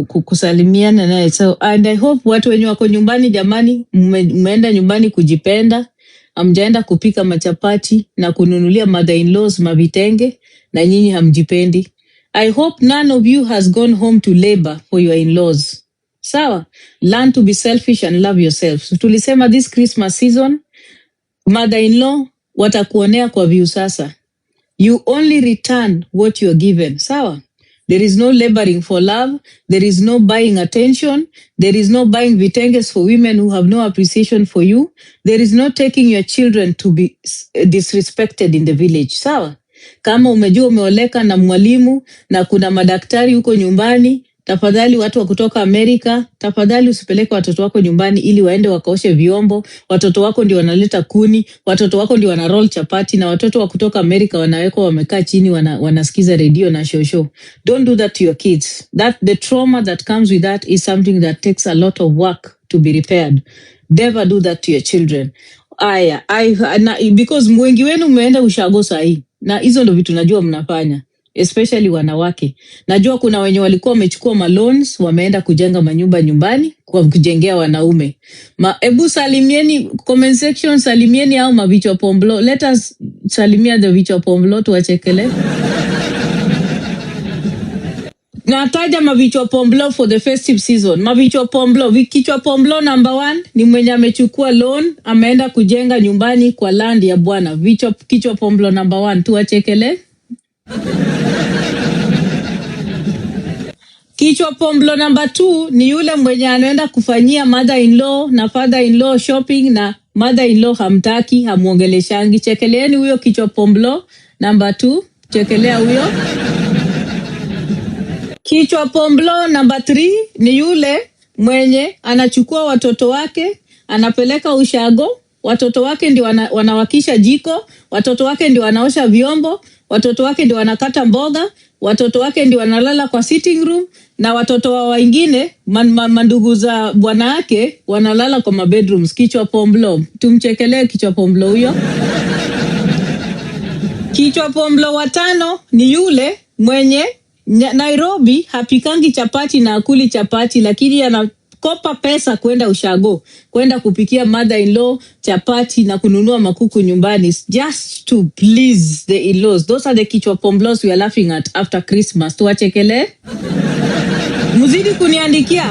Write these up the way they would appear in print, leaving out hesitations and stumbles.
kusalimiana naye. So and I hope watu wenye wako nyumbani jamani, mmeenda nyumbani kujipenda, hamjaenda kupika machapati na kununulia mother-in-laws mavitenge na nyinyi hamjipendi. I hope none of you has gone home to labor for your in-laws. Sawa? Learn to be selfish and love yourself. So tulisema this Christmas season, mother-in-law watakuonea kwa view sasa. You only return what you are given. Sawa? There is no laboring for love. There is no buying attention. There is no buying vitenges for women who have no appreciation for you. There is no taking your children to be disrespected in the village. Sawa? Kama umejua umeoleka na mwalimu na kuna madaktari huko nyumbani, tafadhali watu wa kutoka Amerika, tafadhali usipeleke watoto wako nyumbani ili waende wakaoshe vyombo. Watoto wako ndio wanaleta kuni, watoto wako ndio wana roll chapati, na watoto wa kutoka Amerika wanawekwa wamekaa chini wanasikiza radio na show. Don't do that to your kids. The trauma that comes with that is something that takes a lot of work to be repaired. Never do that to your children. Because wengi wenu mmeenda ushago sahi. Na hizo ndo vitu najua mnafanya, especially wanawake. Najua kuna wenye walikuwa wamechukua maloans, wameenda kujenga manyumba nyumbani kwa kujengea wanaume. Ebu salimieni comment section, salimieni au mavichwa pomblo. Let us salimia the vichwa pomblo tuwachekele. Nataja mavichwa pomblo for the festive season. Mavichwa pomblo, kichwa pomblo number 1 ni mwenye amechukua loan, ameenda kujenga nyumbani kwa land ya bwana. Kichwa pomblo number 1 tuwachekele. Kichwa pomblo number 2 ni yule mwenye anaenda kufanyia mother-in-law na father-in-law shopping na mother-in-law hamtaki, hamuongeleshangi. Chekeleeni huyo kichwa pomblo number 2. Chekelea huyo. Kichwa pomblo number 3 ni yule mwenye anachukua watoto wake, anapeleka ushago, watoto wake ndio wanawakisha jiko, watoto wake ndio wanaosha vyombo, watoto wake ndio wanakata mboga, watoto wake ndio wanalala kwa sitting room, na watoto wa wengine mandugu za bwana yake wanalala kwa mabedrooms. Kichwa pomblo. Tumchekelee kichwa pomblo huyo. Kichwa pomblo wa 5 ni yule mwenye Nairobi hapikangi chapati na akuli chapati, lakini anakopa pesa kwenda ushago, kwenda kupikia mother-in-law chapati na kununua makuku nyumbani just to please the in-laws. Those are the kichwa pomblos we are laughing at after Christmas. Tuwachekele. Muzidi kuniandikia.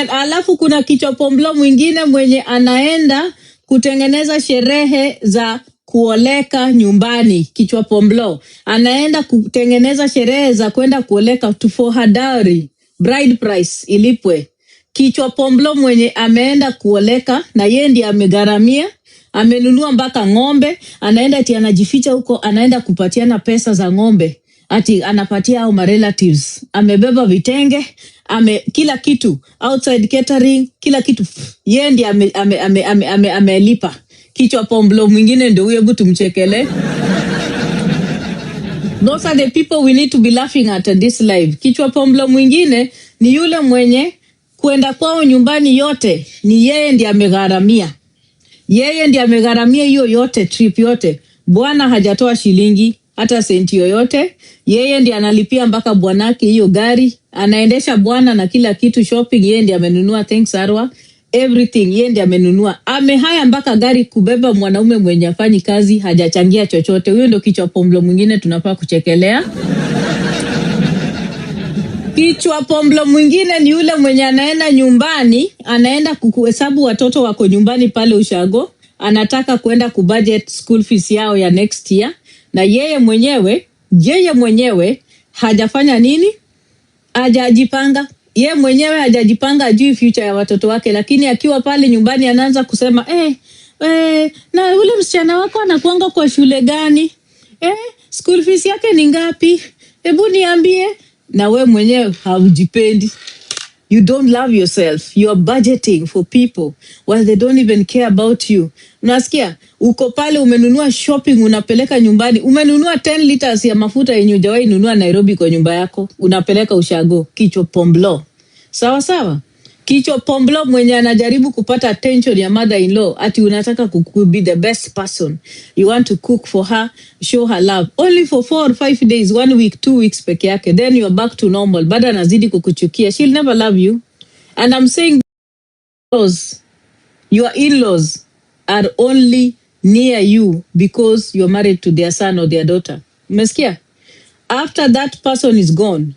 Alafu kuna kichwa pomblo mwingine mwenye anaenda kutengeneza sherehe za kuoleka nyumbani. Kichwa pomblo anaenda kutengeneza sherehe za kwenda kuoleka for her dowry, bride price ilipwe. Kichwa pomblo mwenye ameenda kuoleka na yeye ndiye amegharamia, amenunua mpaka ng'ombe, anaenda ati anajificha huko, anaenda kupatiana pesa za ng'ombe, ati anapatia au relatives, amebeba vitenge, kila kitu, outside catering, kila kitu yeye ndiye amelipa. Kichwa pomblo mwingine ndio huyo, hebu tumchekele. Those are the people we need to be laughing at in this life. Kichwa pomblo mwingine ni yule mwenye kwenda kwao nyumbani yote ni yeye ndiye amegharamia. Yeye ndiye amegharamia hiyo yote, trip yote. Bwana hajatoa shilingi hata senti yoyote. Yeye ndiye analipia mpaka bwanake hiyo gari, anaendesha bwana na kila kitu, shopping yeye ndiye amenunua, thanks Arwa. Everything yeye ndiye amenunua. Amehaya mpaka gari kubeba mwanaume mwenye afanyi kazi, hajachangia chochote. Huyo ndio kichwa pomblo mwingine tunafaa kuchekelea. Kichwa pomblo mwingine ni yule mwenye anaenda nyumbani, anaenda kuhesabu watoto wako nyumbani pale ushago, anataka kwenda kubudget school fees yao ya next year, na yeye mwenyewe hajafanya nini? Hajajipanga. Yeye mwenyewe hajajipanga, ajui future ya watoto wake, lakini akiwa pale nyumbani anaanza kusema na ule msichana wako anakuanga kwa shule gani? School fees yake ni ngapi? Hebu niambie. Na we mwenyewe haujipendi. You don't love yourself. You are budgeting for people while they don't even care about you. Unasikia? Uko pale umenunua shopping, unapeleka nyumbani. Umenunua 10 liters ya mafuta yenye hujawahi nunua Nairobi kwa nyumba yako. Unapeleka ushago. Kichwa pomblo. Sawa sawa? Kichwa pomblo mwenye anajaribu kupata attention ya mother-in-law, ati unataka be the best person. You want to cook for her, show her love. Only for 4 or 5 days, 1 week, 2 weeks peke yake. Then you're back to normal. Bado anazidi kukuchukia. She'll never love you. And I'm saying your in-laws are only near you because you're married to their son or their daughter. Umesikia? After that person is gone,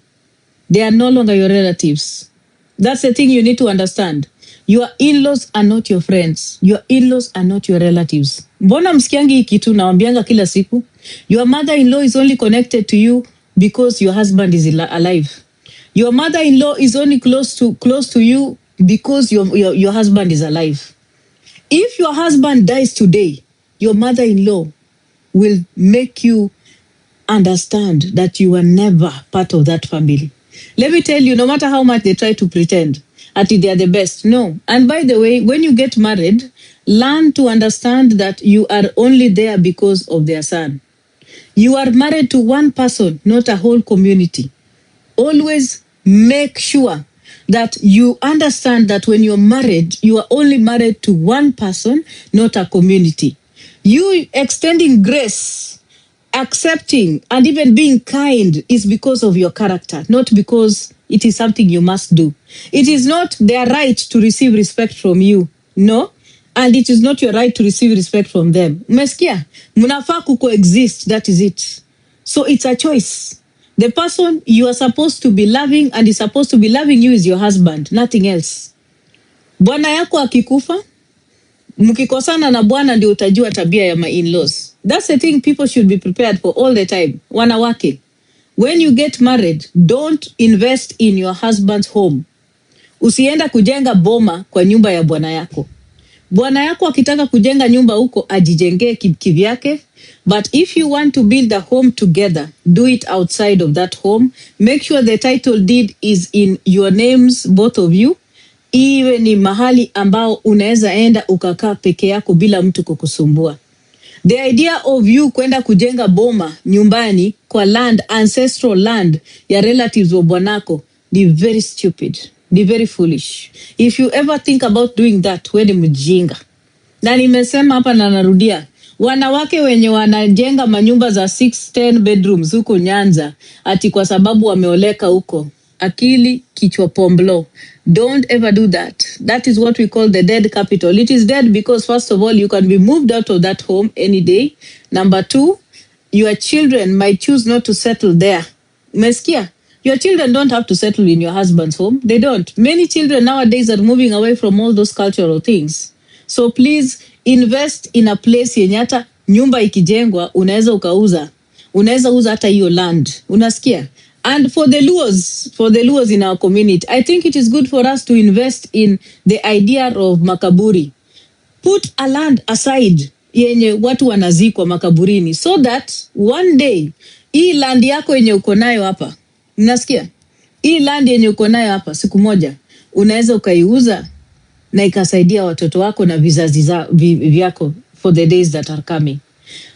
they are no longer your relatives. That's the thing you need to understand. Your in-laws are not your friends. Your in-laws are not your relatives. Mbona msikiangi hii kitu naambianga kila siku? Your mother-in-law is only connected to you because your husband is alive. Your mother-in-law is only close to you because your husband is alive. If your husband dies today, your mother-in-law will make you understand that you were never part of that family. Let me tell you, no matter how much they try to pretend that they are the best, no. And by the way, when you get married, learn to understand that you are only there because of their son. You are married to one person, not a whole community. Always make sure that you understand that when you're married, you are only married to one person, not a community. You extending grace, accepting, and even being kind is because of your character, not because it is something you must do. It is not their right to receive respect from you, no, and it is not your right to receive respect from them. Umesikia? Mnafaa coexist, that is it. So it's a choice. The person you are supposed to be loving and is supposed to be loving you is your husband, nothing else. Bwana yako akikufa, mkikosana na bwana ndio utajua tabia ya in-laws. That's the thing people should be prepared for all the time. Wanawake, when you get married, don't invest in your husband's home. Usienda kujenga boma kwa nyumba ya bwana yako. Bwana yako akitaka kujenga nyumba huko ajijengee kivyake. But if you want to build a home together, do it outside of that home. Make sure the title deed is in your names, both of you. Iwe ni mahali ambao unaweza enda ukakaa peke yako bila mtu kukusumbua. The idea of you kwenda kujenga boma nyumbani kwa land, ancestral land ya relatives wa bwanako, ni very stupid, ni very foolish. If you ever think about doing that, wewe ni mjinga. Na nimesema hapa na narudia, wanawake wenye wanajenga manyumba za 6-10 bedrooms huko Nyanza ati kwa sababu wameoleka huko, akili kichwa pomblo. Don't ever do that. That is what we call the dead capital. It is dead because first of all, you can be moved out of that home any day. Number 2, your children might choose not to settle there. Umesikia? Your children don't have to settle in your husband's home. They don't. Many children nowadays are moving away from all those cultural things. So please invest in a place yenye hata nyumba ikijengwa unaweza ukauza. Unaweza uza hata hiyo land. Unasikia? And for the Luos in our community, I think it is good for us to invest in the idea of makaburi. Put a land aside yenye watu wanazikwa makaburini, so that one day hii land yako yenye uko nayo hapa, unasikia? Hii land yenye uko nayo hapa siku moja unaweza ukaiuza na ikasaidia watoto wako na vizazi vyako for the days that are coming.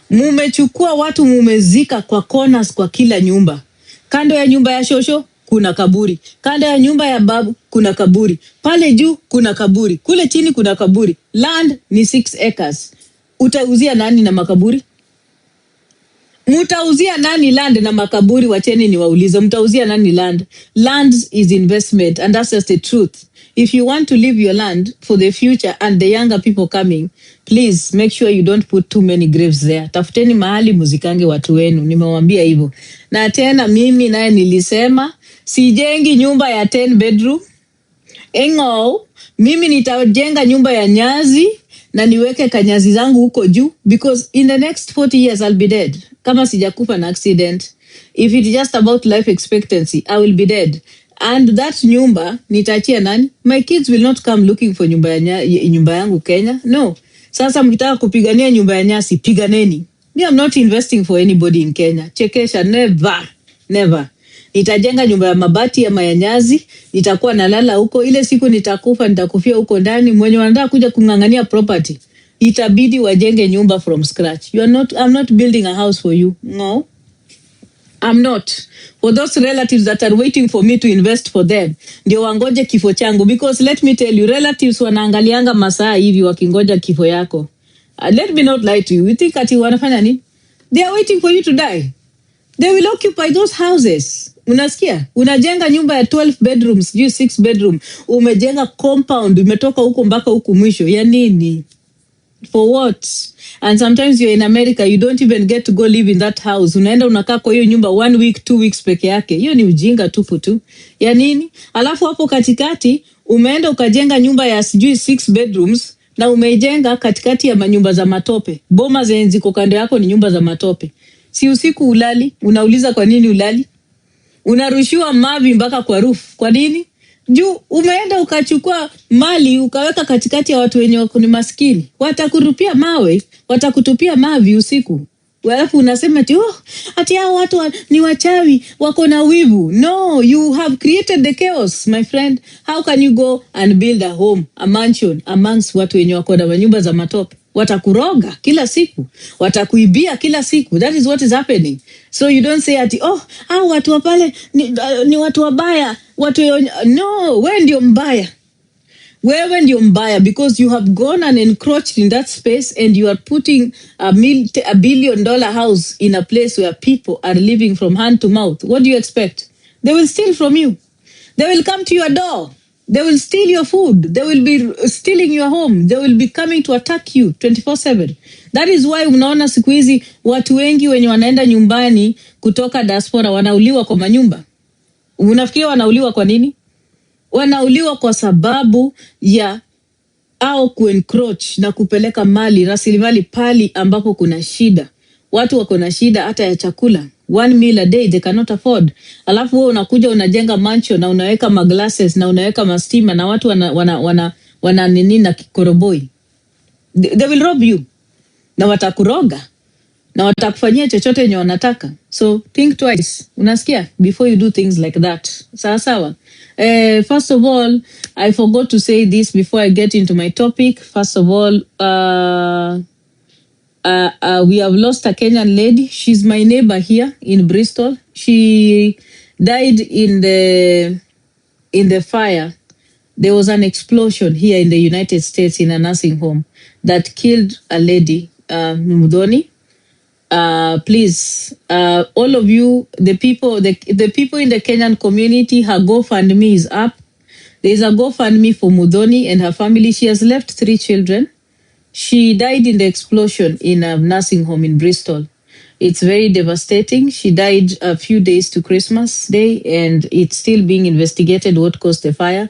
Mumechukua watu mumezika kwa corners kwa kila nyumba. Kando ya nyumba ya shosho kuna kaburi. Kando ya nyumba ya babu kuna kaburi. Pale juu kuna kaburi. Kule chini kuna kaburi. Land ni 6 acres. Utauzia nani na makaburi? Mutauzia nani land na makaburi? Wacheni ni waulize. Mutauzia nani land? Land is investment, and that's just the truth. If you want to leave your land for the future and the younger people coming, please make sure you don't put too many graves there. Tafuteni mahali muzikange watu wenu. Nimewambia hivyo. Na tena mimi naye nilisema sijengi nyumba ya 10 bedroom. Engo, mimi nitajenga nyumba ya nyazi na niweke kanyazi zangu huko juu, because in the next 40 years I'll be dead. Kama sijakufa na accident, if it's just about life expectancy, I will be dead. And that nyumba nitachia nani? My kids will not come looking for nyumba yangu Kenya. No. Sasa mkitaka kupigania nyumba ya nyasi, piganeni. Me, I'm not investing for anybody in Kenya. Chekesha, never. Nitajenga nyumba ya mabati ama ya nyazi, nitakuwa nalala huko. Ile siku nitakufa, nitakufia huko ndani. Mwenye wanataka kuja kungangania property, itabidi wajenge nyumba from scratch. I'm not building a house for you. No. I'm not. For those relatives that are waiting for me to invest for them, ndio wangoje kifo changu. Because let me tell you, relatives wanaangalianga masaa hivi wakingoja kifo yako. Let me not lie to you. You think ati wanafanya nini? They are waiting for you to die. They will occupy those houses. Unasikia? Unajenga nyumba ya 12 bedrooms, 6 bedroom. Umejenga compound, umetoka huko mpaka huku mwisho. Ya nini? For what? And sometimes you're in America, you don't even get to go live in that house. Unaenda unakaa kwa hiyo nyumba 1 week, 2 weeks peke yake. Hiyo ni ujinga tupu tu. Ya nini? Alafu hapo katikati, umeenda ukajenga nyumba ya 6 bedrooms, na umeijenga katikati ya manyumba za matope. Boma zenye ziko kando yako ni nyumba za matope. Si usiku ulali, unauliza kwa nini ulali? Unarushiwa mavi mpaka kwa roof. Kwa nini? Juu umeenda ukachukua mali ukaweka katikati ya watu wenye wako ni maskini. Watakurupia mawe, watakutupia mavi usiku. Alafu unasema ati hao watu ni wachawi, wako na wivu. No, you have created the chaos, my friend. How can you go and build a home, a mansion amongst watu wenye wako na manyumba za matope? Watakuroga kila siku, watakuibia kila siku. That is what is happening. So you don't say ati hao watu wa pale ni watu wabaya, no, wewe ndio mbaya. Wewe ndio mbaya because you have gone and encroached in that space and you are putting a $1 billion house in a place where people are living from hand to mouth. What do you expect? They will steal from you. They will come to your door. They will steal your food. They will be stealing your home. They will be coming to attack you 24/7. That is why unaona siku hizi watu wengi wenye wanaenda nyumbani kutoka diaspora wanauliwa kwa manyumba. Unafikiria wanauliwa kwa nini? Wanauliwa kwa sababu ya au kuencroach na kupeleka mali, rasilimali pali ambapo kuna shida. Watu wako na shida hata ya chakula. 1 meal a day they cannot afford. Alafu wewe unakuja unajenga mansion na unaweka maglasses na unaweka mastima na watu wana nini na kikoroboi. They will rob you. Na watakuroga. Na watakufanyia chochote yenye wanataka. So think twice. Unasikia? Before you do things like that. Sawa sawa. First of all, I forgot to say this before I get into my topic. First of all, we have lost a Kenyan lady. She's my neighbor here in Bristol. She died in the fire. There was an explosion here in the United States in a nursing home that killed a lady, Mudhoni. Please, all of you, the people in the Kenyan community, her GoFundMe is up. There is a GoFundMe for Mudhoni and her family. She has left 3 children. She died in the explosion in a nursing home in Bristol. It's very devastating. She died a few days to Christmas Day, and it's still being investigated what caused the fire.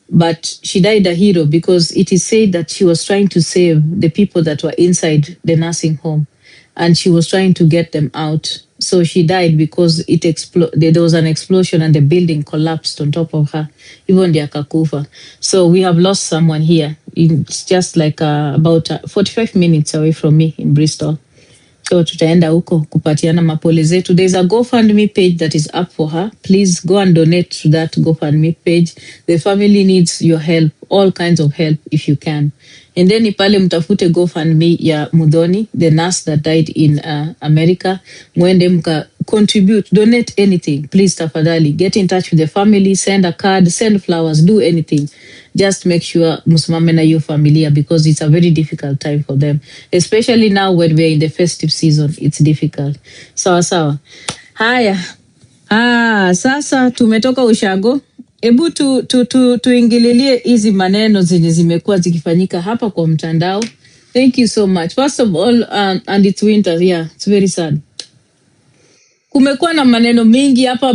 But she died a hero because it is said that she was trying to save the people that were inside the nursing home, and she was trying to get them out. So she died because there was an explosion and the building collapsed on top of her. Even the akakufa. So we have lost someone here. It's just like about 45 minutes away from me in Bristol. So tutaenda huko kupatiana mapole zetu. There's a GoFundMe page that is up for her. Please go and donate to that GoFundMe page. The family needs your help, all kinds of help if you can. And then ipale mtafute GoFundMe ya Mudhoni, the nurse that died in America. Mwende mka contribute, donate anything. Please tafadhali, get in touch with the family, send a card, send flowers, do anything. Just make sure musimame na your familia because it's a very difficult time for them. Especially now when we're in the festive season, it's difficult. Sawa sawa. Haya. Sasa tumetoka ushago. Ebu tuingililie hizi maneno zenye zimekuwa zikifanyika hapa kwa mtandao. Thank you so much. First of all, and it's winter, yeah, it's very sad. Kumekuwa na maneno mingi hapa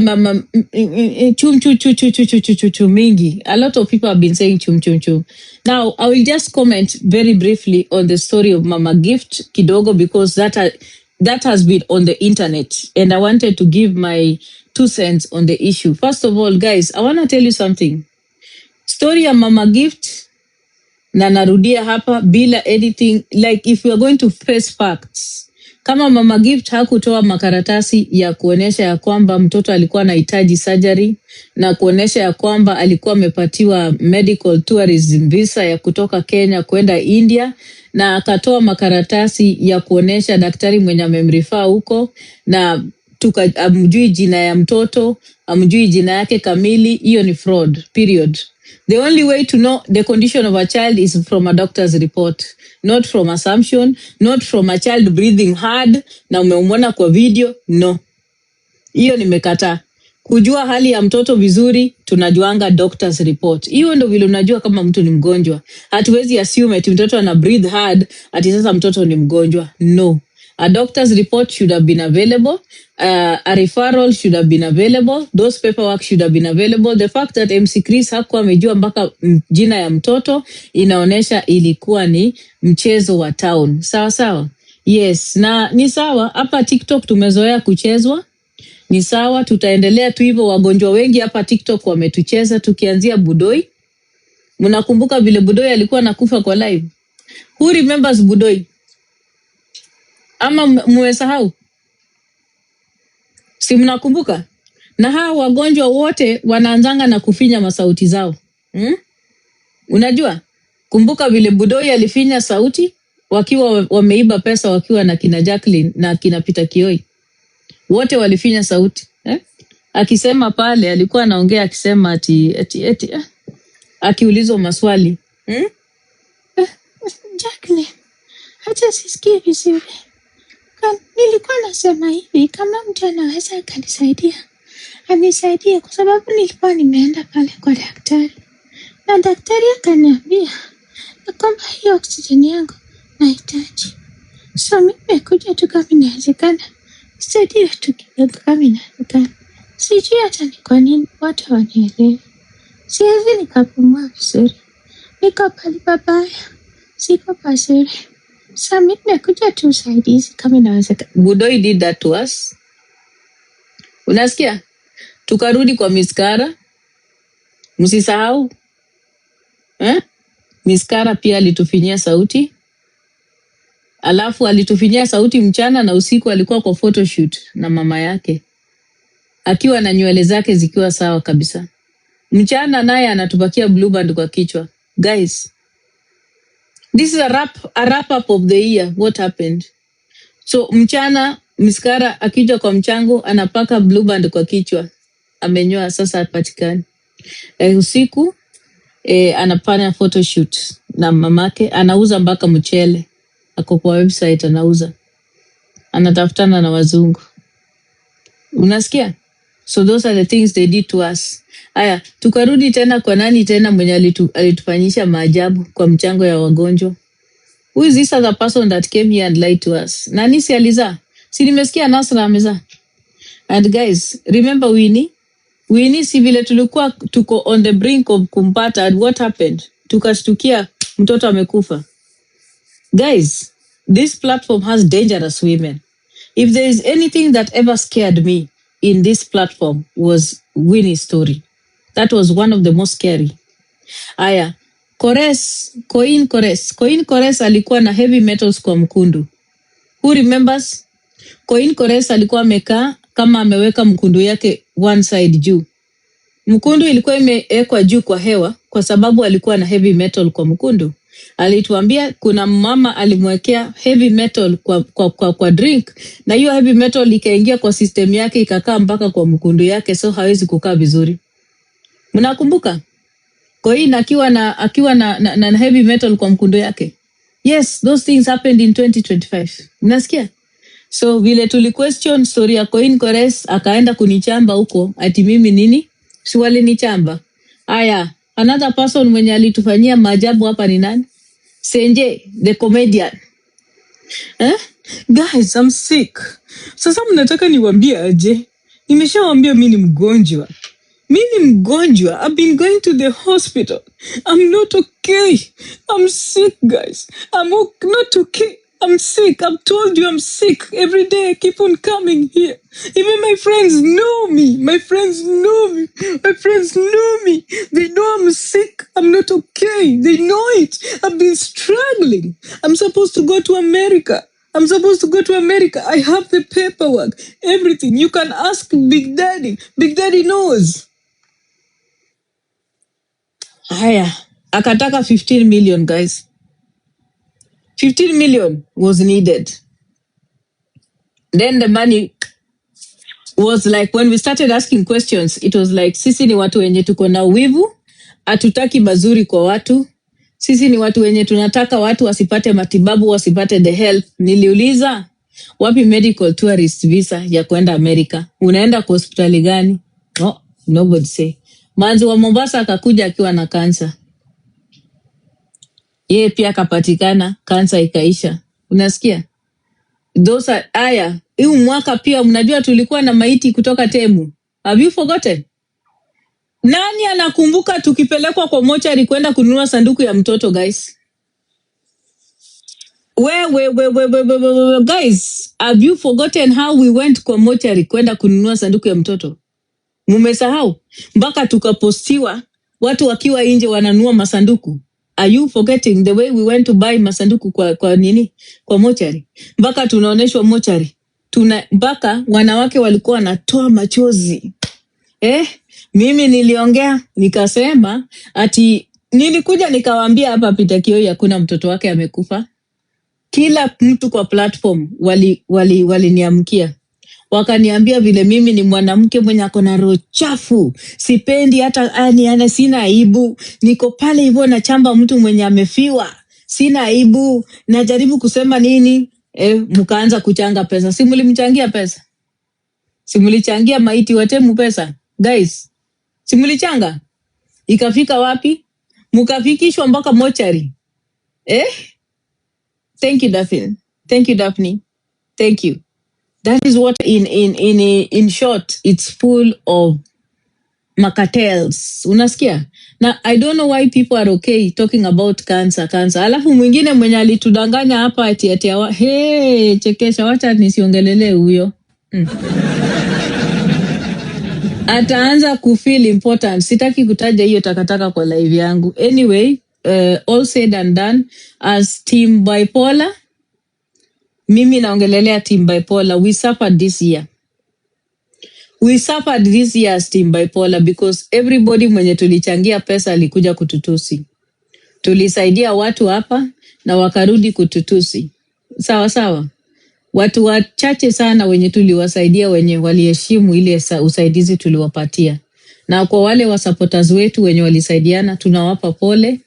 chum mingi. A lot of people have been saying chum. Now, I will just comment very briefly on the story of Mama Gift kidogo because that has been on the internet and I wanted to give my 2 cents on the issue. First of all, guys, I want to tell you something. Story ya Mama Gift na narudia hapa bila anything, like if we are going to face facts. Kama Mama Gift hakutoa makaratasi ya kuonesha ya kwamba mtoto alikuwa anahitaji surgery na kuonesha ya kwamba alikuwa amepatiwa medical tourism visa ya kutoka Kenya kwenda India, na akatoa makaratasi ya kuonesha daktari mwenye amemrifaa huko, na amjui jina ya mtoto, amjui jina yake kamili, hiyo ni fraud, period. The only way to know the condition of a child is from a doctor's report, not from assumption, not from a child breathing hard na umeumona kwa video. No, hiyo nimekataa. Kujua hali ya mtoto vizuri, tunajuanga doctor's report. Hiyo ndo vile unajua kama mtu ni mgonjwa. Hatuwezi assume ati mtoto ana breathe hard ati sasa mtoto ni mgonjwa. No. A doctor's report should have been available. A referral should have been available. Those paperwork should have been available. The fact that MC Chris hakuwa amejua mpaka jina ya mtoto inaonesha ilikuwa ni mchezo wa town. Sawa sawa? Yes, na ni sawa. Hapa TikTok tumezoea kuchezwa. Ni sawa, tutaendelea tu hivyo. Wagonjwa wengi hapa TikTok wametucheza, tukianzia Budoi. Mnakumbuka vile Budoi alikuwa nakufa kwa live? Who remembers Budoi? Ama mmesahau? Si mnakumbuka? Na hao wagonjwa wote wanaanzanga na kufinya masauti zao. Unajua? Kumbuka vile Budoi alifinya sauti wakiwa wameiba pesa, wakiwa na kina Jacqueline na kina Peter Kioi. Wote walifinya sauti. Akisema pale alikuwa anaongea akisema ati akiulizwa maswali. Jacqueline, hata sisikii vizuri. Nilikuwa nasema hivi, kama mtu anaweza akanisaidia, anisaidie, kwa sababu nilikuwa nimeenda pale kwa daktari. Na daktari akaniambia kwamba hiyo oksijeni yangu nahitaji. So mimi nimekuja tu kama inawezekana. Saidia tu kidogo kama inawezekana. Sijui hata ni kwa nini watu wanielewe. Siwezi nikapumua vizuri. Niko pale babaya. Siko pazuri. So mimi nimekuja tu usaidizi kama inawezekana. Budoi did that to us. Unasikia? Tukarudi kwa Miskara. Msisahau. Miskara pia alitufinyia sauti. Alafu alitufinyia sauti mchana na usiku alikuwa kwa photoshoot na mama yake. Akiwa na nywele zake zikiwa sawa kabisa. Mchana naye anatupakia blue band kwa kichwa. Guys, this is a wrap up of the year. What happened? So mchana Miskara akija kwa mchango anapaka blue band kwa kichwa. Amenyoa, sasa hapatikani. Usiku anafanya photoshoot na mamake, anauza mpaka mchele. Ako kwa website anauza. Anatafutana na wazungu. Unasikia? So those are the things they did to us. Aya, tukarudi tena kwa nani tena mwenye alitufanyisha maajabu kwa mchango ya wagonjwa. Who is this other person that came here and lied to us? Nani si aliza? Si nimesikia Nasra ameza. And guys, remember Winnie si vile tulikuwa tuko on the brink of kumpata, and what happened? Tukashtukia mtoto amekufa. Guys, this platform has dangerous women. If there is anything that ever scared me in this platform was Winnie's story. That was one of the most scary. Aya, Coin Kores alikuwa na heavy metals kwa mkundu. Who remembers? Coin Kores alikuwa amekaa kama ameweka mkundu yake one side juu. Mkundu ilikuwa imewekwa juu kwa hewa kwa sababu alikuwa na heavy metal kwa mkundu. Alituambia kuna mama alimwekea heavy metal kwa drink, na hiyo heavy metal ikaingia kwa system yake ikakaa mpaka kwa mkundu yake, so hawezi kukaa vizuri. Mnakumbuka? Kwa hiyo akiwa na heavy metal kwa mkundu yake. Yes, those things happened in 2025. Mnasikia? So vile question story ya Coin Kores akaenda kunichamba huko ati mimi nini? Si walinichamba. Aya, another person mwenye alitufanyia maajabu hapa ni nani? Senje, the comedian. Guys, I'm sick. Sasa mnataka niwaambie aje? Nimeshawaambia mimi ni mgonjwa. I've been going to the hospital. I'm not okay. I'm sick, guys. I'm not okay. I'm sick. I've told you I'm sick. Every day I keep on coming here. Even my friends know me. They know I'm sick. I'm not okay. They know it. I've been struggling. I'm supposed to go to America. I have the paperwork. Everything. You can ask Big Daddy. Big Daddy knows. Haya. Akataka 15 million, guys. 15 million was needed. Then the money was like when we started asking questions, it was like sisi ni watu wenye tuko na wivu, hatutaki mazuri kwa watu. Sisi ni watu wenye tunataka watu wasipate matibabu, wasipate the help. Niliuliza, wapi medical tourist visa ya kwenda Amerika? Unaenda kwa hospitali gani? No, nobody say. Manzi wa Mombasa akakuja akiwa na kansa. Yeye pia akapatikana, kansa ikaisha. Unasikia? Those aya, huu mwaka pia mnajua tulikuwa na maiti kutoka Temu. Have you forgotten? Nani anakumbuka tukipelekwa kwa mochari kwenda kununua sanduku ya mtoto, guys? Guys, have you forgotten how we went kwa mochari kwenda kununua sanduku ya mtoto? Mumesahau? Mpaka tukapostiwa watu wakiwa nje wananunua masanduku. Are you forgetting the way we went to buy masanduku kwa nini? Kwa mochari. Mpaka tunaoneshwa mochari. Mpaka wanawake walikuwa wanatoa machozi. Mimi niliongea nikasema ati nilikuja nikawaambia hapa Peter Kioi hakuna mtoto wake amekufa. Kila mtu kwa platform waliniamkia. Wakaniambia vile mimi ni mwanamke mwenye ako na roho chafu. Sipendi hata ana sina aibu. Niko pale hivyo na chamba mtu mwenye amefiwa. Sina aibu. Najaribu kusema nini? Mkaanza kuchanga pesa. Si mlimchangia pesa? Si mlichangia maiti wa Temu pesa? Guys, si mlichanga? Ikafika wapi? Mkafikishwa mpaka mochari. Thank you, Daphne. Thank you, Daphne. Thank you. That is what in short, it's full of makatels. Unasikia? Now, I don't know why people are okay talking about cancer. Alafu mwingine mwenye alitudanganya hapa ati chekesha, wacha nisiongelele huyo. Ataanza kufeel important. Sitaki kutaja hiyo takataka kwa live yangu. Anyway, all said and done, as Team Bipolar, mimi naongelelea Team Bipolar, we suffered this year. We suffered this year as Team Bipolar because everybody mwenye tulichangia pesa alikuja kututusi. Tulisaidia watu hapa na wakarudi kututusi. Sawa sawa. Watu wachache sana wenye tuliwasaidia wenye waliheshimu ile usaidizi tuliwapatia. Na kwa wale wa supporters wetu wenye walisaidiana tunawapa pole.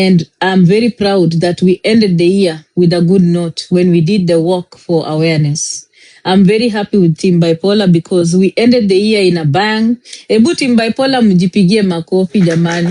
And I'm very proud that we ended the year with a good note when we did the work for awareness. I'm very happy with Team Bipolar because we ended the year in a bang. Ebu Team Bipolar mjipigie makofi jamani.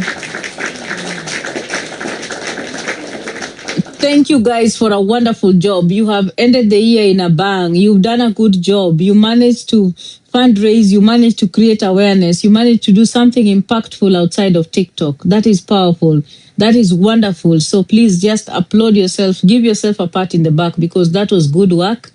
Thank you guys for a wonderful job. You have ended the year in a bang. You've done a good job. You managed to fundraise. You managed to create awareness. You managed to do something impactful outside of TikTok. That is powerful. That is wonderful. So please just applaud yourself. Give yourself a pat in the back because that was good work.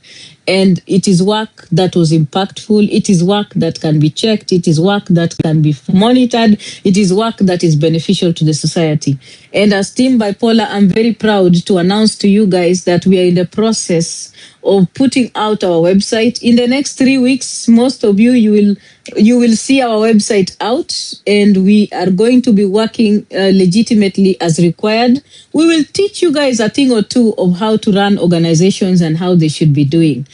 And it is work that was impactful. It is work that can be checked. It is work that can be monitored. It is work that is beneficial to the society. And as Team Bipolar, I'm very proud to announce to you guys that we are in the process of putting out our website. In the next 3 weeks, most of you will see our website out, and we are going to be working legitimately as required. We will teach you guys a thing or two of how to run organizations and how they should be doing.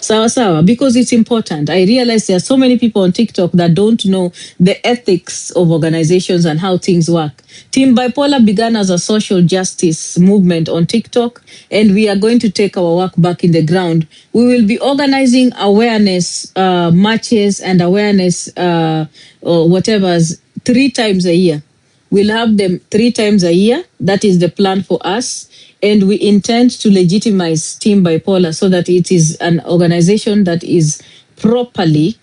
Sawa, because it's important. I realize there are so many people on TikTok that don't know the ethics of organizations and how things work. Team Bipolar began as a social justice movement on TikTok, and we are going to take our work back in the ground. We will be organizing awareness marches and awareness whatever's 3 times a year. We'll have them 3 times a year. That is the plan for us. And we intend to legitimize Team Bipolar so that it is an organization that is properly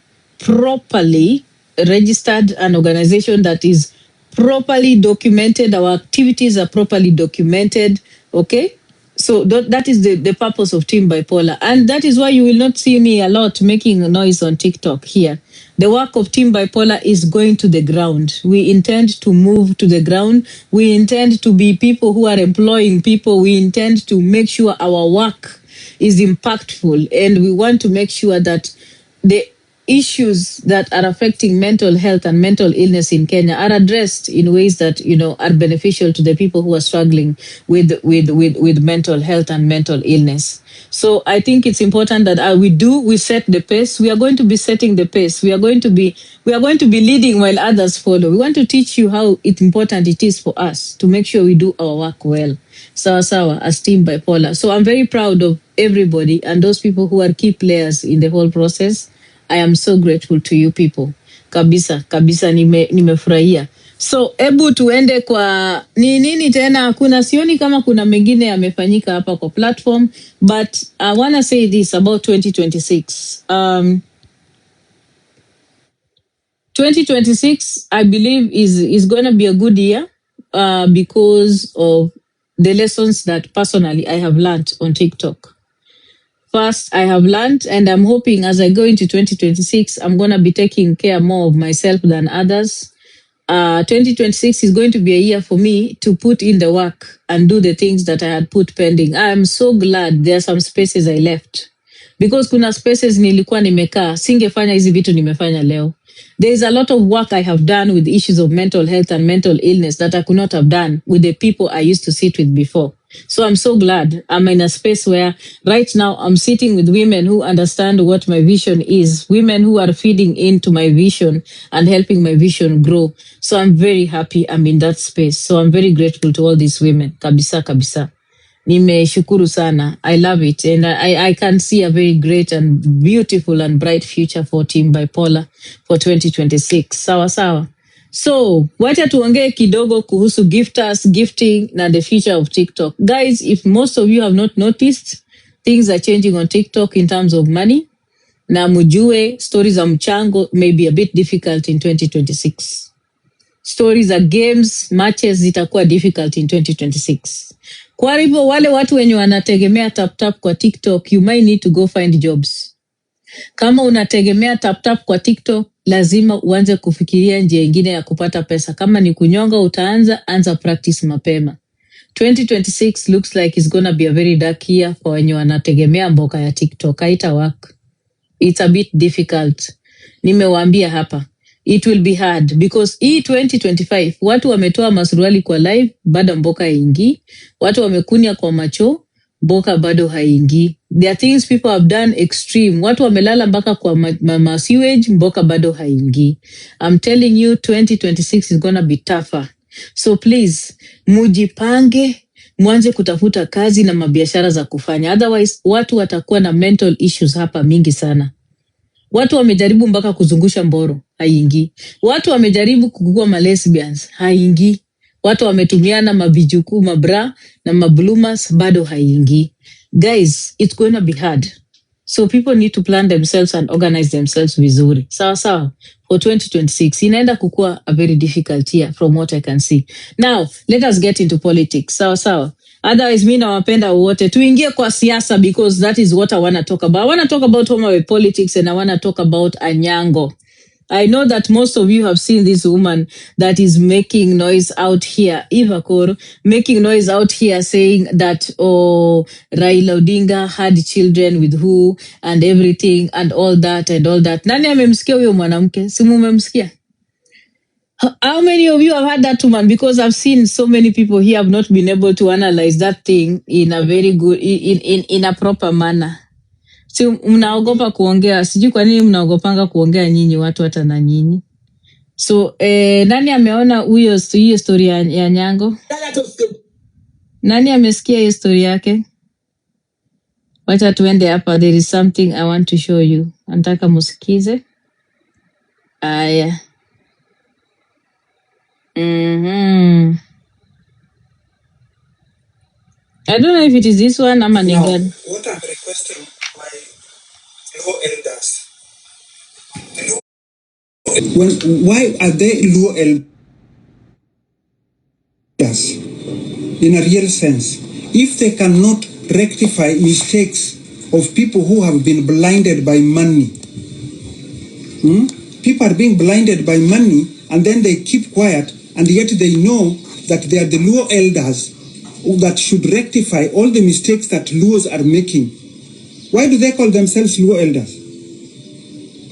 registered, an organization that is properly documented. Our activities are properly documented. Okay? So that is the purpose of Team Bipolar. And that is why you will not see me a lot making noise on TikTok here. The work of Team Bipolar is going to the ground. We intend to move to the ground. We intend to be people who are employing people. We intend to make sure our work is impactful. And we want to make sure that issues that are affecting mental health and mental illness in Kenya are addressed in ways that are beneficial to the people who are struggling with mental health and mental illness. So I think it's important that we set the pace. We are going to be setting the pace. We are going to be leading while others follow. We want to teach you how important it is for us to make sure we do our work well. Sawa as Team Bipolar. So I'm very proud of everybody and those people who are key players in the whole process. I am so grateful to you people. Kabisa, kabisa nimefurahia. So ebu tuende kwa nini tena, kuna sioni kama kuna mengine yamefanyika hapa kwa platform, but I want to say this about 2026. 2026 I believe is going to be a good year because of the lessons that personally I have learned on TikTok. First, I have learned, and I'm hoping as I go into 2026, I'm going to be taking care more of myself than others. 2026 is going to be a year for me to put in the work and do the things that I had put pending. I am so glad there are some spaces I left. Because kuna spaces nilikuwa nimekaa, singefanya hizi vitu nimefanya leo. There is a lot of work I have done with issues of mental health and mental illness that I could not have done with the people I used to sit with before. So I'm so glad I'm in a space where right now I'm sitting with women who understand what my vision is, women who are feeding into my vision and helping my vision grow. So I'm very happy I'm in that space. So I'm very grateful to all these women. Kabisa, kabisa. Nimeshukuru sana. I love it. And I can see a very great and beautiful and bright future for Team Bipolar for 2026. Sawa sawa. So, wacha tuongee kidogo kuhusu gifters, gifting, na the future of TikTok. Guys, if most of you have not noticed, things are changing on TikTok in terms of money. Na mujue, stories za mchango may be a bit difficult in 2026. Stories za games, matches zitakuwa difficult in 2026. Kwa hivyo wale watu wenye wanategemea tap kwa TikTok, you might need to go find jobs. Kama unategemea tap kwa TikTok, lazima uanze kufikiria njia nyingine ya kupata pesa. Kama ni kunyonga anza practice mapema. 2026 looks like it's gonna be a very dark year for wenye wanategemea mboka ya TikTok. Haita work. It's a bit difficult. Nimewaambia hapa. It will be hard because hii 2025 watu wametoa masuruali kwa live, bado mboka haingii. Watu wamekunya kwa macho, mboka bado haingii. There are things people have done extreme. Watu wamelala mpaka kwa sewage, mboka bado haingii. I'm telling you 2026 is gonna be tougher. So please, mujipange, mwanze kutafuta kazi na mabiashara za kufanya. Otherwise, watu watakuwa na mental issues hapa mingi sana. Watu wamejaribu mpaka kuzungusha mboro, haingii. Watu wamejaribu kukua lesbians, haingii. Watu wametumiana mabijuku, mabra na mablumas, bado haingii. Guys, it's going to be hard. So people need to plan themselves and organize themselves vizuri. Sawa sawa. For 2026, inaenda kukua a very difficult year from what I can see. Now, let us get into politics. Sawa sawa. Otherwise, mi nawapenda wote. Tuingie kwa siasa because that is what I want to talk about. I want to talk about Homa politics and I want to talk about Anyango. I know that most of you have seen this woman that is making noise out here, Eva Koro, making noise out here saying that, Raila Odinga had children with who and everything and all that and all that. Nani amemsikia huyo mwanamke? Si mumemsikia? How many of you have heard that woman? Because I've seen so many people here have not been able to analyze that thing in a very good, in a proper manner. Si mnaogopa kuongea, sijui kwa nini mnaogopanga kuongea nyinyi watu hata na nyinyi. So nani ameona hiyo story ya Nyango? Nani amesikia hiyo story yake? Wacha tuende hapa, there is something I want to show you. Nataka musikize. Aya. I don't know if it is this one ama ni gani. What I'm requesting my Luo elders. Why are they Luo elders? In a real sense, if they cannot rectify mistakes of people who have been blinded by money, people are being blinded by money and then they keep quiet and yet they know that they are the Luo elders that should rectify all the mistakes that Luos are making. Why do they call themselves Luo elders?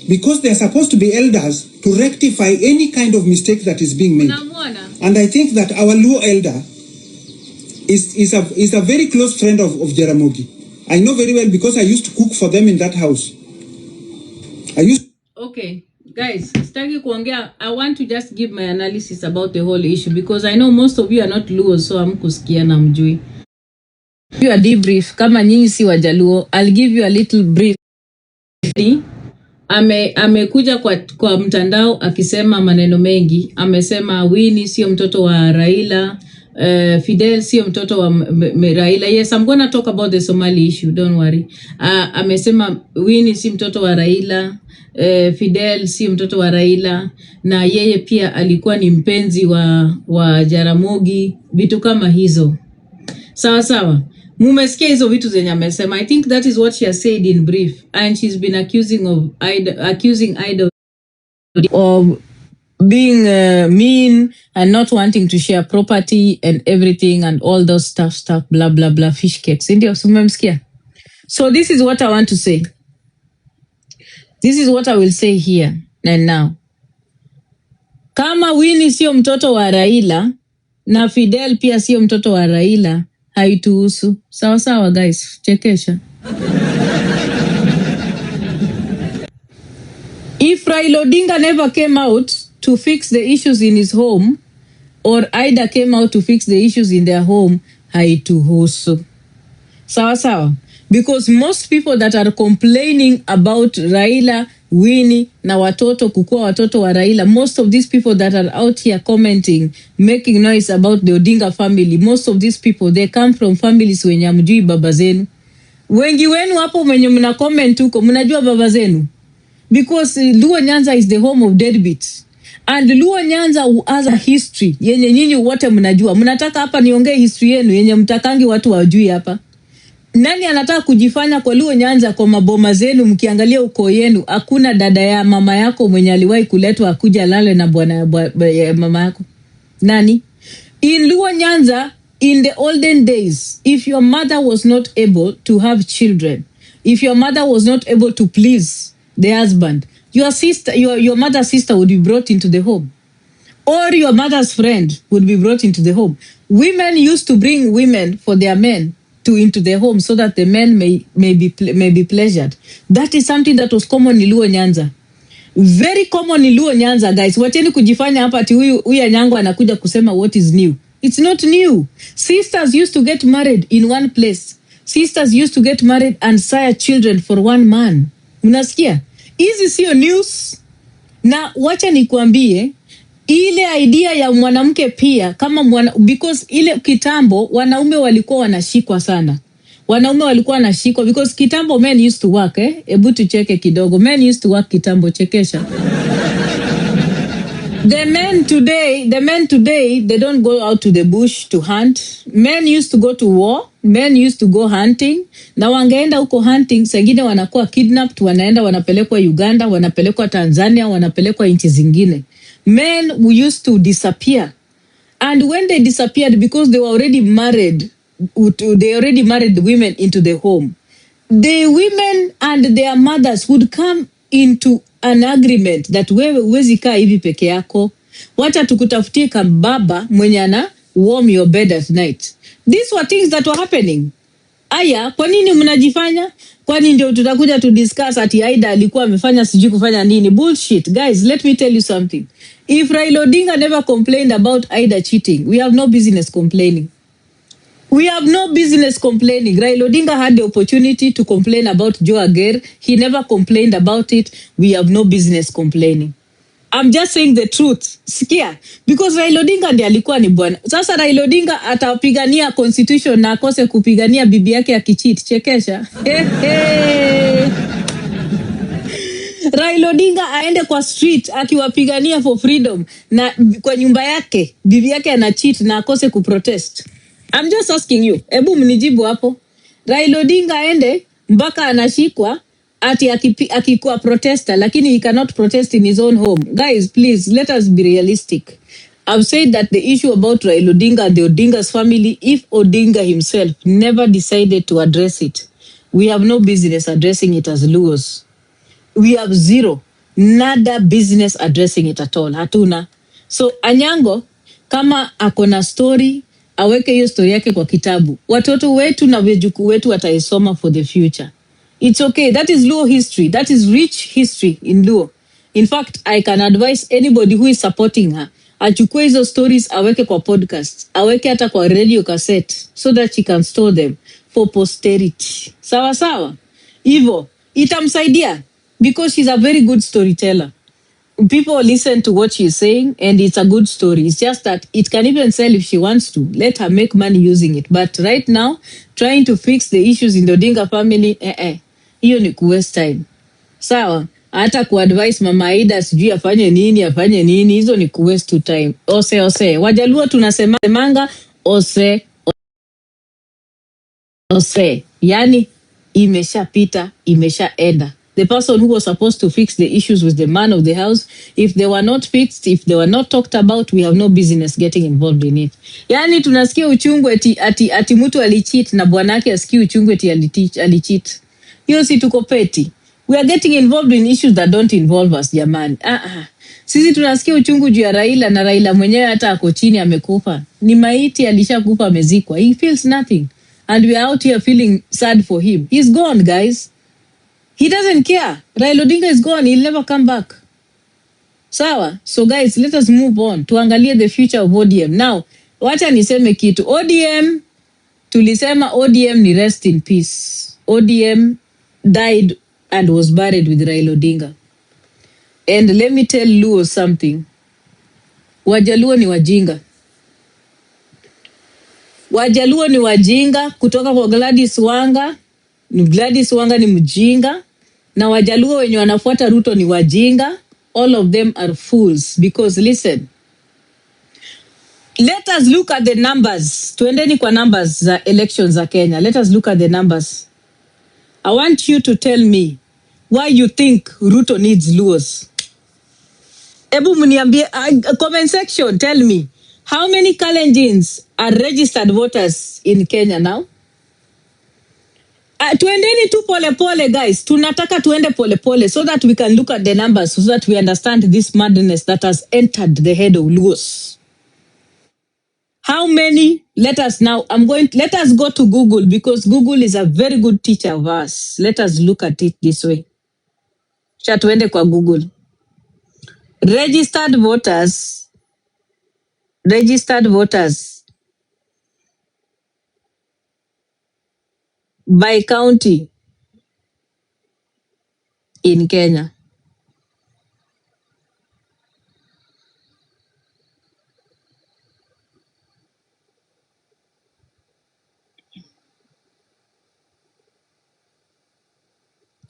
because they are supposed to be elders to rectify any kind of mistake that is being made. And I think that our Luo elder is a very close friend of Jaramogi. I know very well because I used to cook for them in that house. Okay, guys, sitaki kuongea. I want to just give my analysis about the whole issue because I know most of you are not Luo, so hamkusikia na mjui. You a debrief kama nyinyi si Wajaluo. I'll give you a little brief. Amekuja kwa mtandao akisema maneno mengi. Amesema Winnie sio mtoto wa Raila, Fidel sio mtoto wa Raila. Yes, I'm gonna talk about the Somali issue, don't worry. Amesema Winnie si mtoto wa Raila, Fidel si mtoto wa Raila, na yeye pia alikuwa ni mpenzi wa Jaramogi, vitu kama hizo. Sawa sawa. Mumesikia hizo vitu zenye amesema. I think that is what she has said in brief, and she's been accusing Ida of being mean and not wanting to share property and everything and all those stuff blah blah blah fish cakes. Ndio mumemsikia. So this is what I want to say. This is what I will say here and now. Kama Winnie sio mtoto wa Raila na Fidel pia sio mtoto wa Raila, haituhusu. Sawa sawa guys, chekesha. If Raila Odinga never came out to fix the issues in his home, or Ida came out to fix the issues in their home, haituhusu. Sawa sawa. Because most people that are complaining about Raila, Winnie, na watoto kukua watoto wa Raila, most of these people that are out here commenting, making noise about the Odinga family, most of these people, they come from families wenye hamjui baba zenu. Wengi wenu hapo mwenye mna comment huko, mnajua baba zenu. Because Luo Nyanza is the home of deadbeats. And Luo Nyanza has a history yenye nyinyi wote mnajua. Mnataka hapa niongee history yenu yenye mtakangi watu wajui hapa. Nani anataka kujifanya kwa Luo Nyanza kwa maboma zenu? Mkiangalia uko yenu hakuna dada ya mama yako mwenye aliwahi kuletwa akuja lale na bwana mama yako. Nani? In Luo Nyanza, in the olden days, if your mother was not able to have children, if your mother was not able to please the husband, your mother's sister would be brought into the home, or your mother's friend would be brought into the home. Women used to bring women for their men into the home so that the men may be pleasured. That is something that was common in Luo Nyanza. Very common in Luo Nyanza, guys. Wacheni kujifanya hapa ati huyu Anyango anakuja kusema what is new. It's not new. Sisters used to get married in one place. Sisters used to get married and sire children for one man. Unasikia? Hizi sio news. Na wacha nikuambie, ile idea ya mwanamke pia kama because ile kitambo wanaume walikuwa wanashikwa sana. Wanaume walikuwa wanashikwa because kitambo men used to work, Ebu tucheke kidogo. Men used to work kitambo, chekesha. The men today, they don't go out to the bush to hunt. Men used to go to war. Men used to go hunting. Na wangeenda huko hunting, sengine wanakuwa kidnapped, wanaenda wanapelekwa Uganda, wanapelekwa Tanzania, wanapelekwa nchi zingine. Men used to disappear. And when they disappeared, because they were already married, they already married the women into the home. The women and their mothers would come into an agreement that wewe uwezi kaa hivi peke yako. Wacha tukutafutie kababa mwenye ana warm your bed at night. These were things that were happening. Aya, kwa nini mnajifanya? Kwani ndio tutakuja to discuss ati Aida alikuwa amefanya sijui kufanya nini? Bullshit. Guys, let me tell you something. If Raila Odinga never complained about Aida cheating, we have no business complaining. We have no business complaining. Raila Odinga had the opportunity to complain about Joe Ager. He never complained about it. We have no business complaining. I'm just saying the truth. Sikia. Because Raila Odinga ndiye alikuwa ni bwana. Sasa Raila Odinga atapigania constitution na akose kupigania bibi yake akicheat. Chekesha. Raila Odinga aende kwa street akiwapigania for freedom na kwa nyumba yake bibi yake ana cheat na akose kuprotest. I'm just asking you. Ebu mnijibu hapo. Raila Odinga aende mpaka anashikwa ati akikuwa protester, lakini he cannot protest in his own home. Guys, please, let us be realistic. I've said that the issue about Raila Odinga and the Odinga's family, if Odinga himself never decided to address it, we have no business addressing it as Luos. We have zero. nada business addressing it at all. Hatuna. So Anyango, kama akona story, aweke hiyo story yake kwa kitabu. Watoto wetu na wajukuu wetu wataisoma for the future. It's okay. That is Luo history. That is rich history in Luo. In fact, I can advise anybody who is supporting her, achukue hizo stories aweke kwa podcast, aweke hata kwa radio cassette so that she can store them for posterity. Sawa sawa. Hivyo itamsaidia because she's a very good storyteller. People listen to what she's saying and it's a good story. It's just that it can even sell if she wants to. Let her make money using it. But right now, trying to fix the issues in the Odinga family, hiyo ni kuwaste time. Sawa, hata kuadvise Mama Aida sijui afanye nini, hizo ni kuwaste time. Ose. Wajaluo tunasemanga ose. Yani imeshapita, imeshaenda. The person who was supposed to fix the issues with the man of the house, if they were not fixed, if they were not talked about, we have no business getting involved in it. Yani tunasikia uchungu ati mtu alicheat na bwanake asikie uchungu ati alicheat. Hiyo si tuko peti. We are getting involved in issues that don't involve us, jamani. Sisi tunasikia uchungu juu ya Raila na Raila mwenyewe hata ako chini amekufa. Ni maiti alishakufa amezikwa. He feels nothing. And we are out here feeling sad for him. He's gone, guys. He doesn't care. Raila Odinga is gone. He'll never come back. Sawa? So guys, let us move on. Tuangalie the future of ODM. Now, wacha niseme kitu. ODM, tulisema ODM ni rest in peace. ODM died and was buried with Raila Odinga. And let me tell Luo something. Wajaluo ni wajinga. Wajaluo ni wajinga kutoka kwa Gladys Wanga. Gladys Wanga ni mjinga. Na Wajaluo wenye wanafuata Ruto ni wajinga. All of them are fools. Because listen, let us look at the numbers. Tuendeni kwa numbers za elections za Kenya. Let us look at the numbers. I want you to tell me why you think Ruto needs Luos. Ebu mniambie, comment section, tell me. How many Kalenjins are registered voters in Kenya now? Tuendeni tu pole, guys. Tunataka tuende pole so that we can look at the numbers so that we understand this madness that has entered the head of Luos. How many? Let us go to Google because Google is a very good teacher of us. Let us look at it this way. Tuende kwa Google. Registered voters by county in Kenya.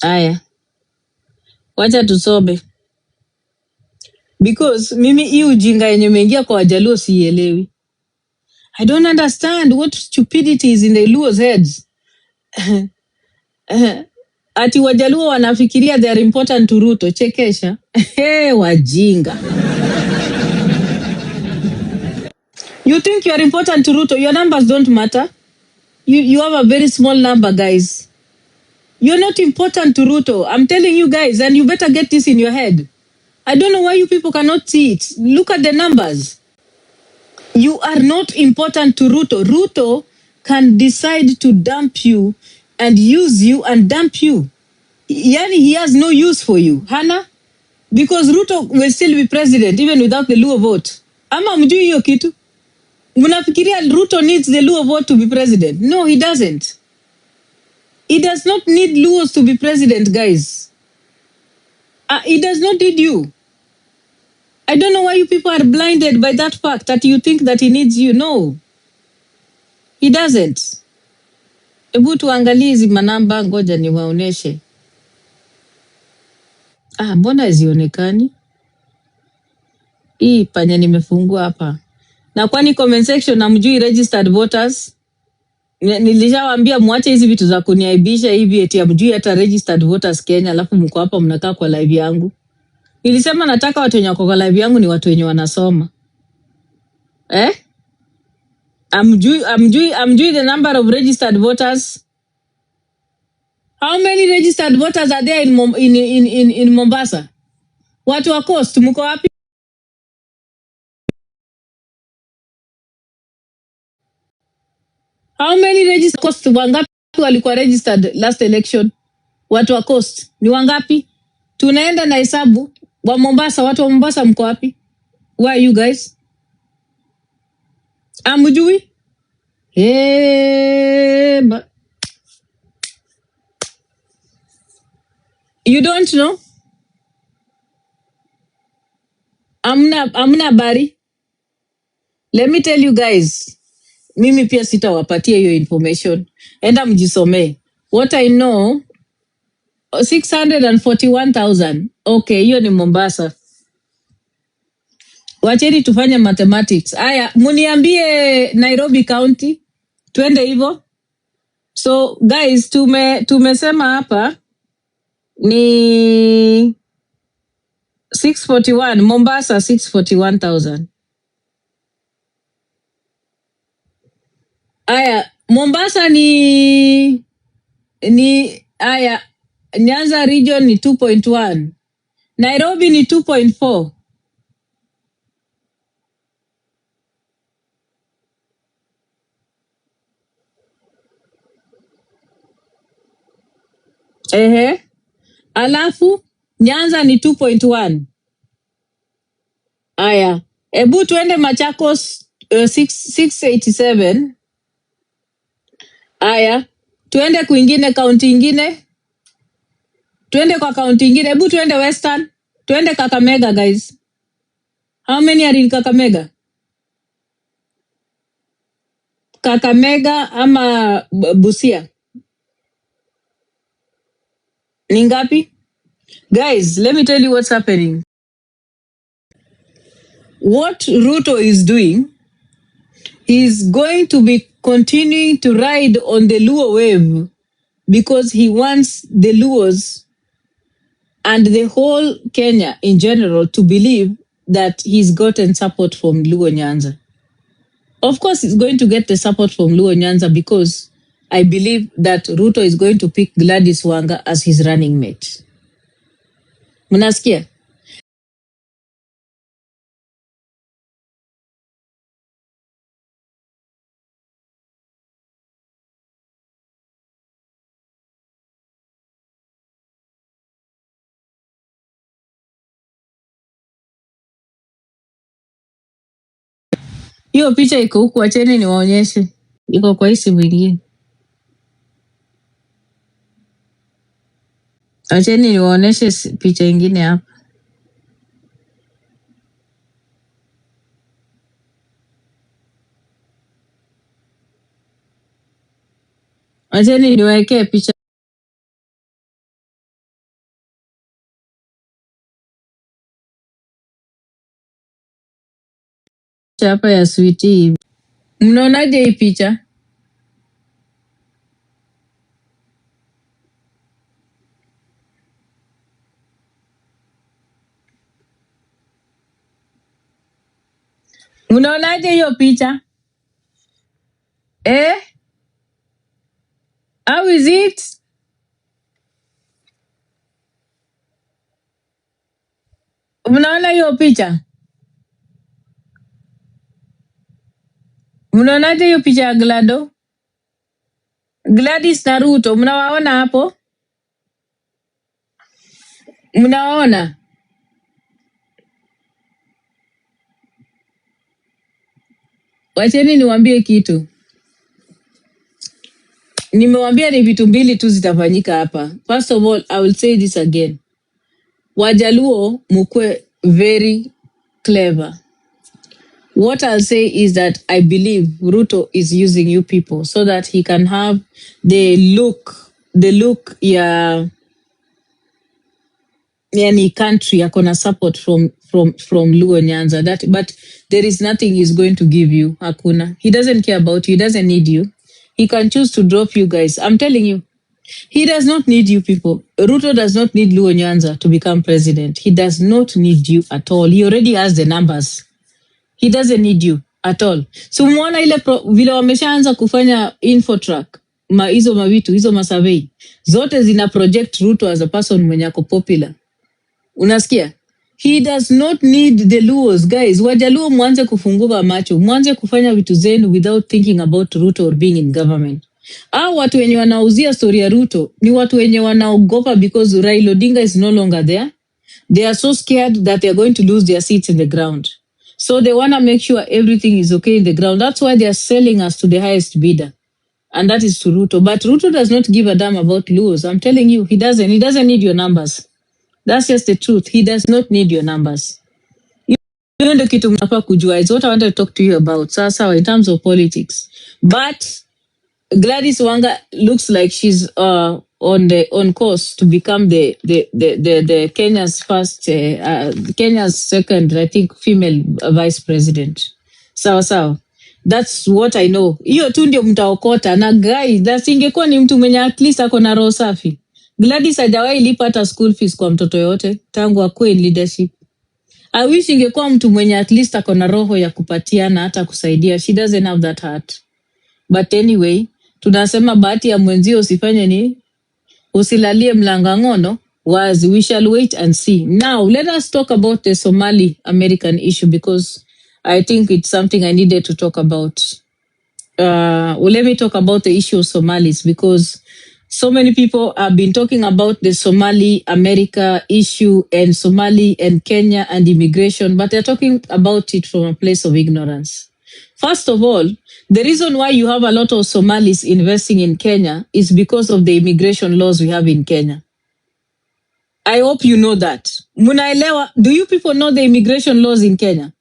Aya, wacha tusome. Because mimi hii ujinga yenye mengia kwa Wajaluo sielewi. I don't understand what stupidity is in the Luo's heads. Ati Wajaluo wanafikiria they are important to Ruto. Chekesha. Wajinga. You think you are important to Ruto? Your numbers don't matter. You have a very small number, guys. You're not important to Ruto. I'm telling you guys, and you better get this in your head. I don't know why you people cannot see it. Look at the numbers. You are not important to Ruto. Ruto can decide to dump you and use you and dump you. Yani, he has no use for you. Hana? Because Ruto will still be president even without the Luo vote. Ama mjui hiyo kitu? Mnafikiria Ruto needs the Luo vote to be president? No, he doesn't. He does not need Luos to be president, guys. He does not need you. I don't know why you people are blinded by that fact that you think that he needs you. No, he doesn't. Ebu tuangalie hizi manamba, ngoja niwaoneshe. Mbona hazionekani? Hii panya nimefungua hapa. Na kwani comment section namjui registered voters? Nilishawaambia muache hizi vitu za kuniaibisha hivi eti amjui hata registered voters Kenya, alafu mko hapa mnakaa kwa live yangu. Nilisema nataka watu wenye wako kwa live yangu ni watu wenye wanasoma. Amjui the number of registered voters. How many registered voters are there in Mombasa? Watu wa Coast mko wapi? How many registered Coast? Wangapi walikuwa registered last election? Watu wa Coast ni wangapi? Tunaenda na hesabu. Wa Mombasa, watu wa Mombasa mko wapi? Where are you guys? Amujui? You don't know? Amna habari? Let me tell you guys. Mimi pia sitawapatia hiyo information. Enda mjisomee. What I know, 641,000. Okay, hiyo ni Mombasa. Wacheni tufanye mathematics. Aya, muniambie Nairobi County. Twende hivyo. So guys, tumesema hapa ni 641, Mombasa 641,000. Aya, Mombasa ni aya, Nyanza region ni 2.1. Nairobi ni 2.4. Alafu Nyanza ni 2.1. Aya, ebu tuende Machakos 687. Aya, tuende kwingine kaunti ingine. Tuende kwa kaunti ingine. Ebu tuende Western. Tuende Kakamega guys. How many are in Kakamega? Kakamega ama Busia? Ni ngapi? Guys, let me tell you what's happening. What Ruto is doing, he's going to be continuing to ride on the Luo wave because he wants the Luos and the whole Kenya in general to believe that he's gotten support from Luo Nyanza. Of course, he's going to get the support from Luo Nyanza because I believe that Ruto is going to pick Gladys Wanga as his running mate. Mnasikia? Hiyo picha iko huku, acheni niwaonyeshe. Iko kwa hii simu ingine. Acheni niwaonyeshe picha ingine hapa. Acheni niwekee picha hapa ya Sweetie. Mnaonaje hii picha? Mnaonaje hiyo picha? How is it? Mnaona hiyo picha? Mnaonaje hiyo picha ya Gladys na Ruto, mnawaona hapo? Mnawaona? Wacheni niwaambie kitu. Nimewambia ni vitu mbili tu zitafanyika hapa. First of all, I will say this again. Wajaluo mukwe very clever. What I'll say is that I believe Ruto is using you people so that he can have the look ya any country akona support from Luo Nyanza. But there is nothing he's going to give you. Hakuna. He doesn't care about you. He doesn't need you. He can choose to drop you guys. I'm telling you. He does not need you people. Ruto does not need Luo Nyanza to become president. He does not need you at all. He already has the numbers. He doesn't need you at all. So muona ile vile wameshaanza kufanya infotrack, hizo mavitu, hizo masurvey. Zote zina project Ruto as a person mwenye ako popular. Unasikia? He does not need the Luos. Guys, Wajaluo mwanze kufunguka macho. Mwanze kufanya vitu zenu without thinking about Ruto or being in government. Watu wenye wanauzia story ya Ruto ni watu wenye wanaogopa because Raila Odinga is no longer there. They are so scared that they are going to lose their seats in the ground. So they want to make sure everything is okay in the ground. That's why they are selling us to the highest bidder. And that is to Ruto. But Ruto does not give a damn about Luos. I'm telling you, he doesn't. He doesn't need your numbers. That's just the truth. He does not need your numbers. Hiyo ndio kitu mnafaa kujua. It's what I wanted to talk to you about. Sasa in terms of politics. But Gladys Wanga looks like she's on course to become the Kenya's first Kenya's second, I think, female vice president. Sawa. That's what I know. Hiyo tu ndio mtaokota na guy, that ingekuwa ni mtu mwenye at least ako na roho safi. Gladys hajawahi lipa hata school fees kwa mtoto yote tangu akuwe in leadership. I wish ingekuwa mtu mwenye at least ako na roho ya kupatiana hata kusaidia. She doesn't have that heart. But anyway, tunasema bahati ya mwenzio usifanye ni usilalie mlangangono wazi. We shall wait and see. Now, let us talk about the Somali American issue because I think it's something I needed to talk about. Let me talk about the issue of Somalis because so many people have been talking about the Somali America issue and Somali and Kenya and immigration, but they're talking about it from a place of ignorance. First of all, the reason why you have a lot of Somalis investing in Kenya is because of the immigration laws we have in Kenya. I hope you know that. Munaelewa, do you people know the immigration laws in Kenya?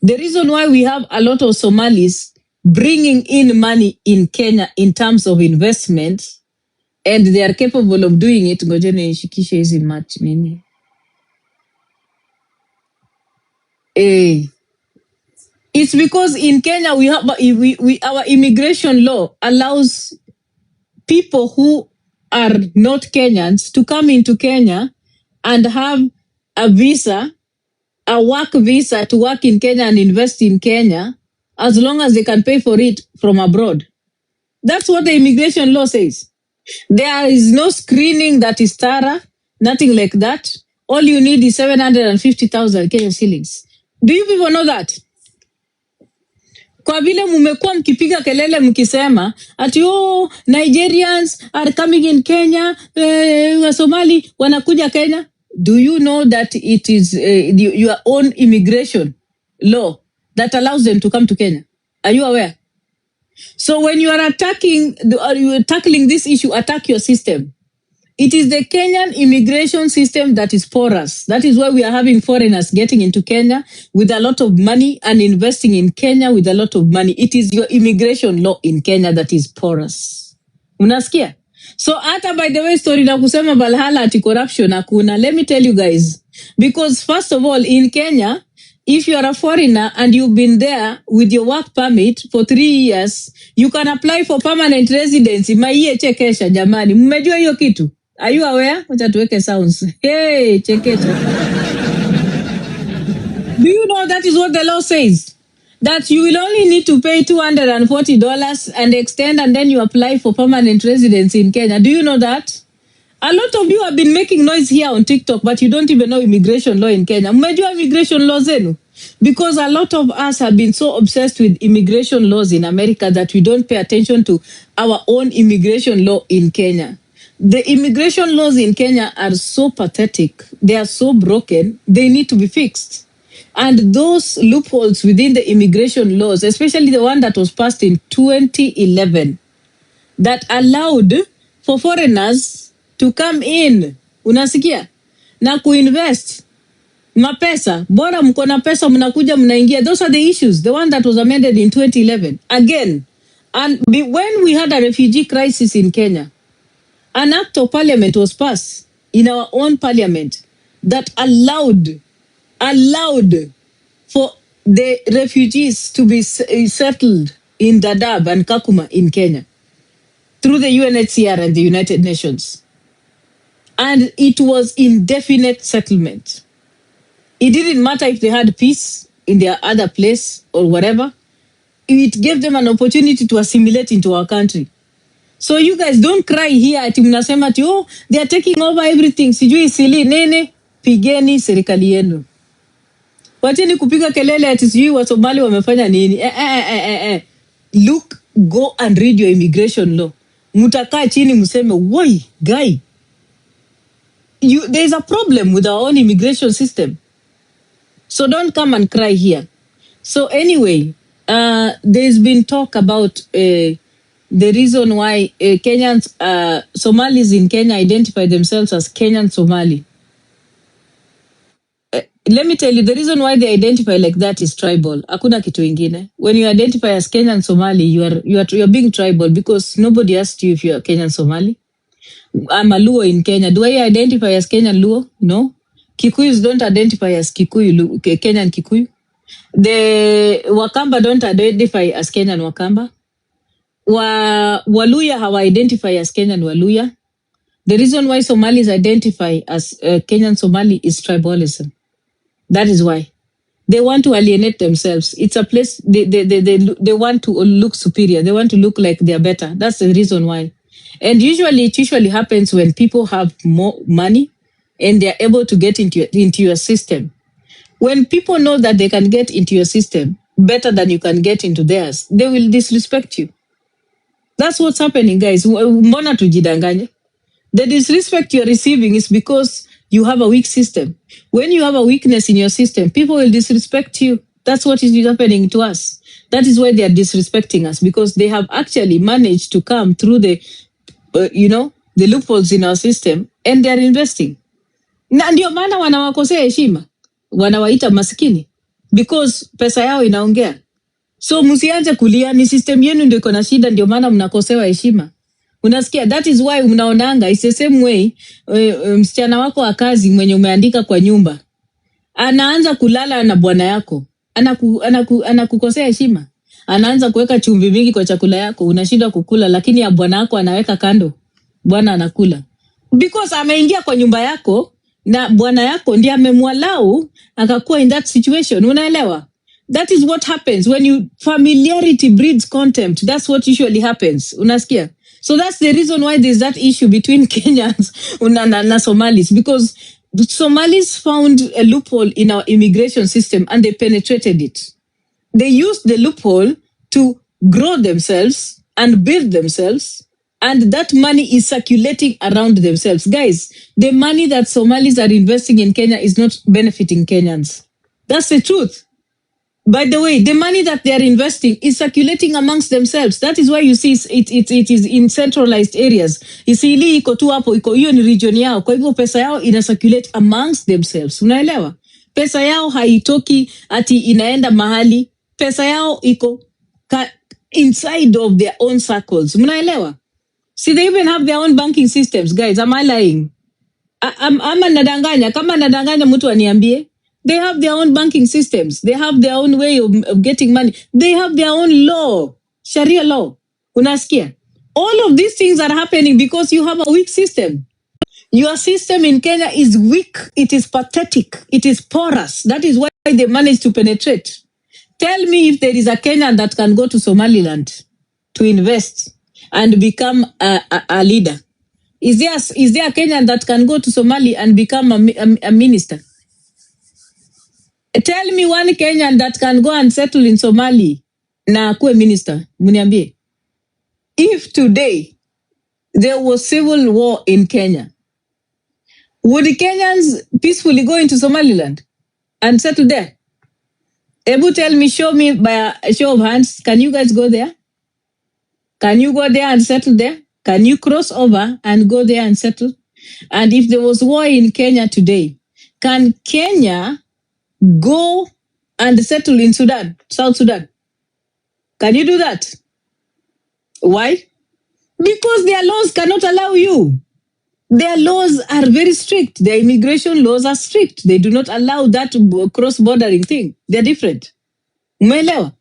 The reason why we have a lot of Somalis bringing in money in Kenya in terms of investment, and they are capable of doing it. Ngojeni nishikishe hizi match nini. It's because in Kenya we have our immigration law allows people who are not Kenyans to come into Kenya and have a visa, a work visa to work in Kenya and invest in Kenya as long as they can pay for it from abroad. That's what the immigration law says. There is no screening that is thorough, nothing like that. All you need is 750,000 Kenyan shillings. Do you people know that? Kwa vile mumekuwa mkipiga kelele mkisema ati Nigerians are coming in Kenya, Somali wanakuja Kenya. Do you know that it is your own immigration law that allows them to come to Kenya? Are you aware? So when you are tackling this issue, attack your system. It is the Kenyan immigration system that is porous. That is why we are having foreigners getting into Kenya with a lot of money and investing in Kenya with a lot of money. It is your immigration law in Kenya that is porous. Unasikia? So hata by the way story na kusema Valhalla ati corruption hakuna. Let me tell you guys. Because first of all, in Kenya, if you are a foreigner and you've been there with your work permit for 3 years, you can apply for permanent residency. Maiye chekesha jamani. Mmejua hiyo kitu? Are you aware? Wacha tuweke sounds. Hey, chekecha. Do you know that is what the law says? That you will only need to pay $240 and extend and then you apply for permanent residency in Kenya. Do you know that? A lot of you have been making noise here on TikTok, but you don't even know immigration law in Kenya. Mmejua immigration law zenu? Because a lot of us have been so obsessed with immigration laws in America that we don't pay attention to our own immigration law in Kenya. The immigration laws in Kenya are so pathetic. They are so broken. They need to be fixed. And those loopholes within the immigration laws, especially the one that was passed in 2011, that allowed for foreigners to come in, unasikia, na kuinvest mapesa, bora mko na pesa mnakuja mnaingia. Those are the issues, the one that was amended in 2011. Again, and when we had a refugee crisis in Kenya, an act of parliament was passed in our own parliament that allowed for the refugees to be settled in Dadaab and Kakuma in Kenya through the UNHCR and the United Nations. And it was indefinite settlement. It didn't matter if they had peace in their other place or whatever. It gave them an opportunity to assimilate into our country. So you guys don't cry here ati mnasema ati they are taking over everything. Sijui sili nene. pigeni serikali yenu. Wacheni kupiga kelele ati sijui wa Somali wamefanya nini. Look, go and read your immigration law. Mutakaa chini mseme, woi, guy, there is a problem with our own immigration system. So don't come and cry here. So anyway, there's been talk about the reason why Kenyans, Somalis in Kenya identify themselves as Kenyan Somali. Let me tell you, the reason why they identify like that is tribal. Hakuna kitu ingine. When you identify as Kenyan Somali, you're being tribal because nobody asked you if you're Kenyan Somali. I'm a Luo in Kenya. Do I identify as Kenyan Luo? No. Kikuyus don't identify as Kikuyu, Kenyan Kikuyu. The Wakamba don't identify as Kenyan Wakamba. Waluya have identify as Kenyan Waluya. The reason why Somalis identify as Kenyan Somali is tribalism. That is why. They want to alienate themselves. It's a place, they want to look superior. They want to look like they're better. That's the reason why. And it usually happens when people have more money and they're able to get into your system. When people know that they can get into your system better than you can get into theirs, they will disrespect you. That's what's happening, guys. Mbona tujidanganye? The disrespect you're receiving is because you have a weak system. When you have a weakness in your system, people will disrespect you. That's what is happening to us. That is why they are disrespecting us, because they have actually managed to come through the loopholes in our system, and they are investing. Na ndio maana wanawakosea heshima, wanawaita maskini, because pesa yao inaongea. So msianze kulia, ni system yenu ndio iko na shida, ndio maana mnakosewa heshima. Unasikia? That is why mnaonanga it's the same way. Msichana wako wa kazi mwenye umeandika kwa nyumba anaanza kulala na bwana yako, anakukosea heshima, anaanza kuweka chumvi mingi kwa chakula yako, unashindwa kukula, lakini ya bwana yako anaweka kando, bwana anakula, because ameingia kwa nyumba yako na bwana yako ndiye amemwalau akakuwa in that situation. Unaelewa? That is what happens when familiarity breeds contempt. That's what usually happens. Unasikia? So that's the reason why there's that issue between Kenyans and Somalis, because the Somalis found a loophole in our immigration system and they penetrated it. They used the loophole to grow themselves and build themselves, and that money is circulating around themselves. Guys, the money that Somalis are investing in Kenya is not benefiting Kenyans. That's the truth. By the way, the money that they are investing is circulating amongst themselves. That is why you see it is in centralized areas. Isili iko tu hapo, iko hiyo ni region yao. Kwa hivyo pesa yao ina circulate amongst themselves. Unaelewa? Pesa yao haitoki ati inaenda mahali. Pesa yao iko inside of their own circles. Unaelewa? See, they even have their own banking systems, guys. Am I lying? Ama nadanganya? Kama nadanganya mtu aniambie. They have their own banking systems. They have their own way of getting money. They have their own law, Sharia law. Unasikia? All of these things are happening because you have a weak system. Your system in Kenya is weak. It is pathetic. It is porous. That is why they managed to penetrate. Tell me if there is a Kenyan that can go to Somaliland to invest and become a leader. Is there a Kenyan that can go to Somali and become a minister? Tell me one Kenyan that can go and settle in Somali na kuwe minister. Muniambie. If today there was civil war in Kenya, would the Kenyans peacefully go into Somaliland and settle there? Ebu tell me, show me by a show of hands, can you guys go there? Can you go there and settle there? Can you cross over and go there and settle? And if there was war in Kenya today, can Kenya go and settle in Sudan, South Sudan? Can you do that? Why? Because their laws cannot allow you. Their laws are very strict. Their immigration laws are strict. They do not allow that cross-bordering thing. They're different. Umeelewa?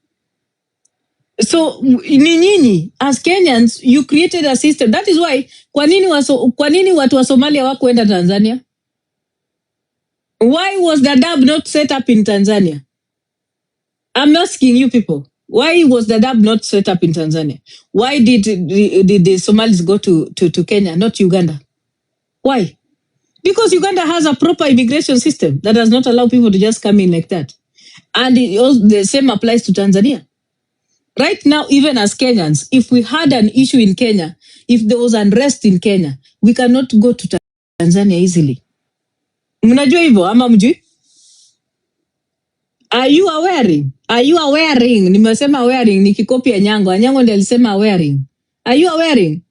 So, nyinyi, as Kenyans, you created a system. That is why, kwa nini watu wa Somalia hawakuenda Tanzania? Why was the DAB not set up in Tanzania? I'm asking you people. Why was the DAB not set up in Tanzania? Why did the Somalis go to Kenya, not Uganda? Why? Because Uganda has a proper immigration system that does not allow people to just come in like that. And the same applies to Tanzania. Right now, even as Kenyans, if we had an issue in Kenya, if there was unrest in Kenya, we cannot go to Tanzania easily. Mnajua hivyo ama mjui? Are you awaring? Are you awaring? Nimesema awaring nikikopi Anyango. Anyango ndiye alisema awaring. Are you awaring?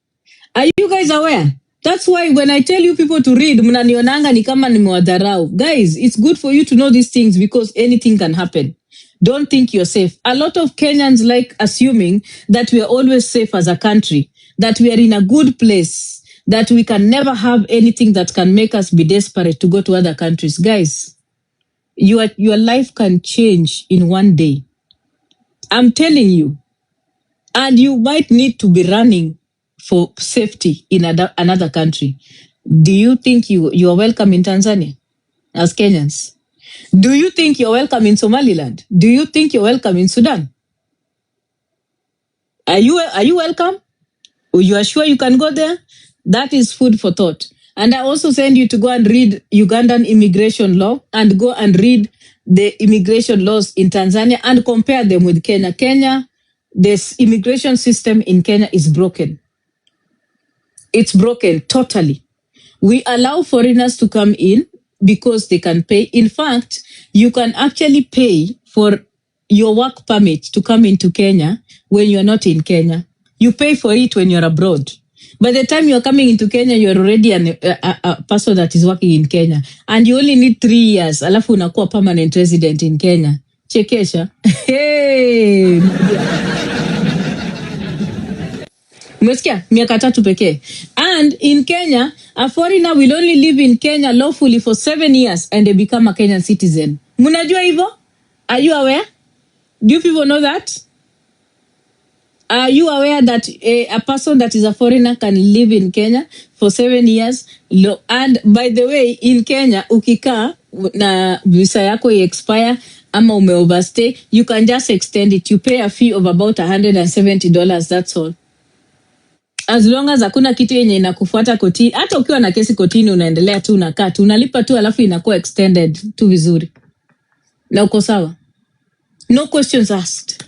Are you guys aware? That's why when I tell you people to read, mnanionanga ni kama nimewadharau. Guys, it's good for you to know these things because anything can happen. Don't think you're safe. A lot of Kenyans like assuming that we are always safe as a country, that we are in a good place, that we can never have anything that can make us be desperate to go to other countries. Guys, your life can change in one day. I'm telling you. And you might need to be running for safety in another country. Do you think you are welcome in Tanzania as Kenyans? Do you think you're welcome in Somaliland? Do you think you're welcome in Sudan? Are you welcome? You are sure you can go there? That is food for thought. And I also send you to go and read Ugandan immigration law and go and read the immigration laws in Tanzania and compare them with Kenya. Kenya, this immigration system in Kenya is broken. It's broken totally. We allow foreigners to come in because they can pay. In fact, you can actually pay for your work permit to come into Kenya when you're not in Kenya. You pay for it when you're abroad. By the time you're coming into Kenya, you're already a person that is working in Kenya. And you only need 3 years. Alafu unakuwa permanent resident in Kenya. Chekesha. Hey! Umesikia? Miaka 3 pekee. And in Kenya, a foreigner will only live in Kenya lawfully for 7 years and they become a Kenyan citizen. Munajua hivyo? Are you aware? Do you people know that? Are you aware that a person that is a foreigner can live in Kenya for 7 years? And by the way, in Kenya, ukikaa na visa yako expire ama ume overstay, you can just extend it. You pay a fee of about $170. That's all. As long as hakuna kitu yenye inakufuata kotini, hata ukiwa na kesi kotini unaendelea tu unakaa tu, unalipa tu alafu inakuwa extended tu vizuri. Na uko sawa. No questions asked.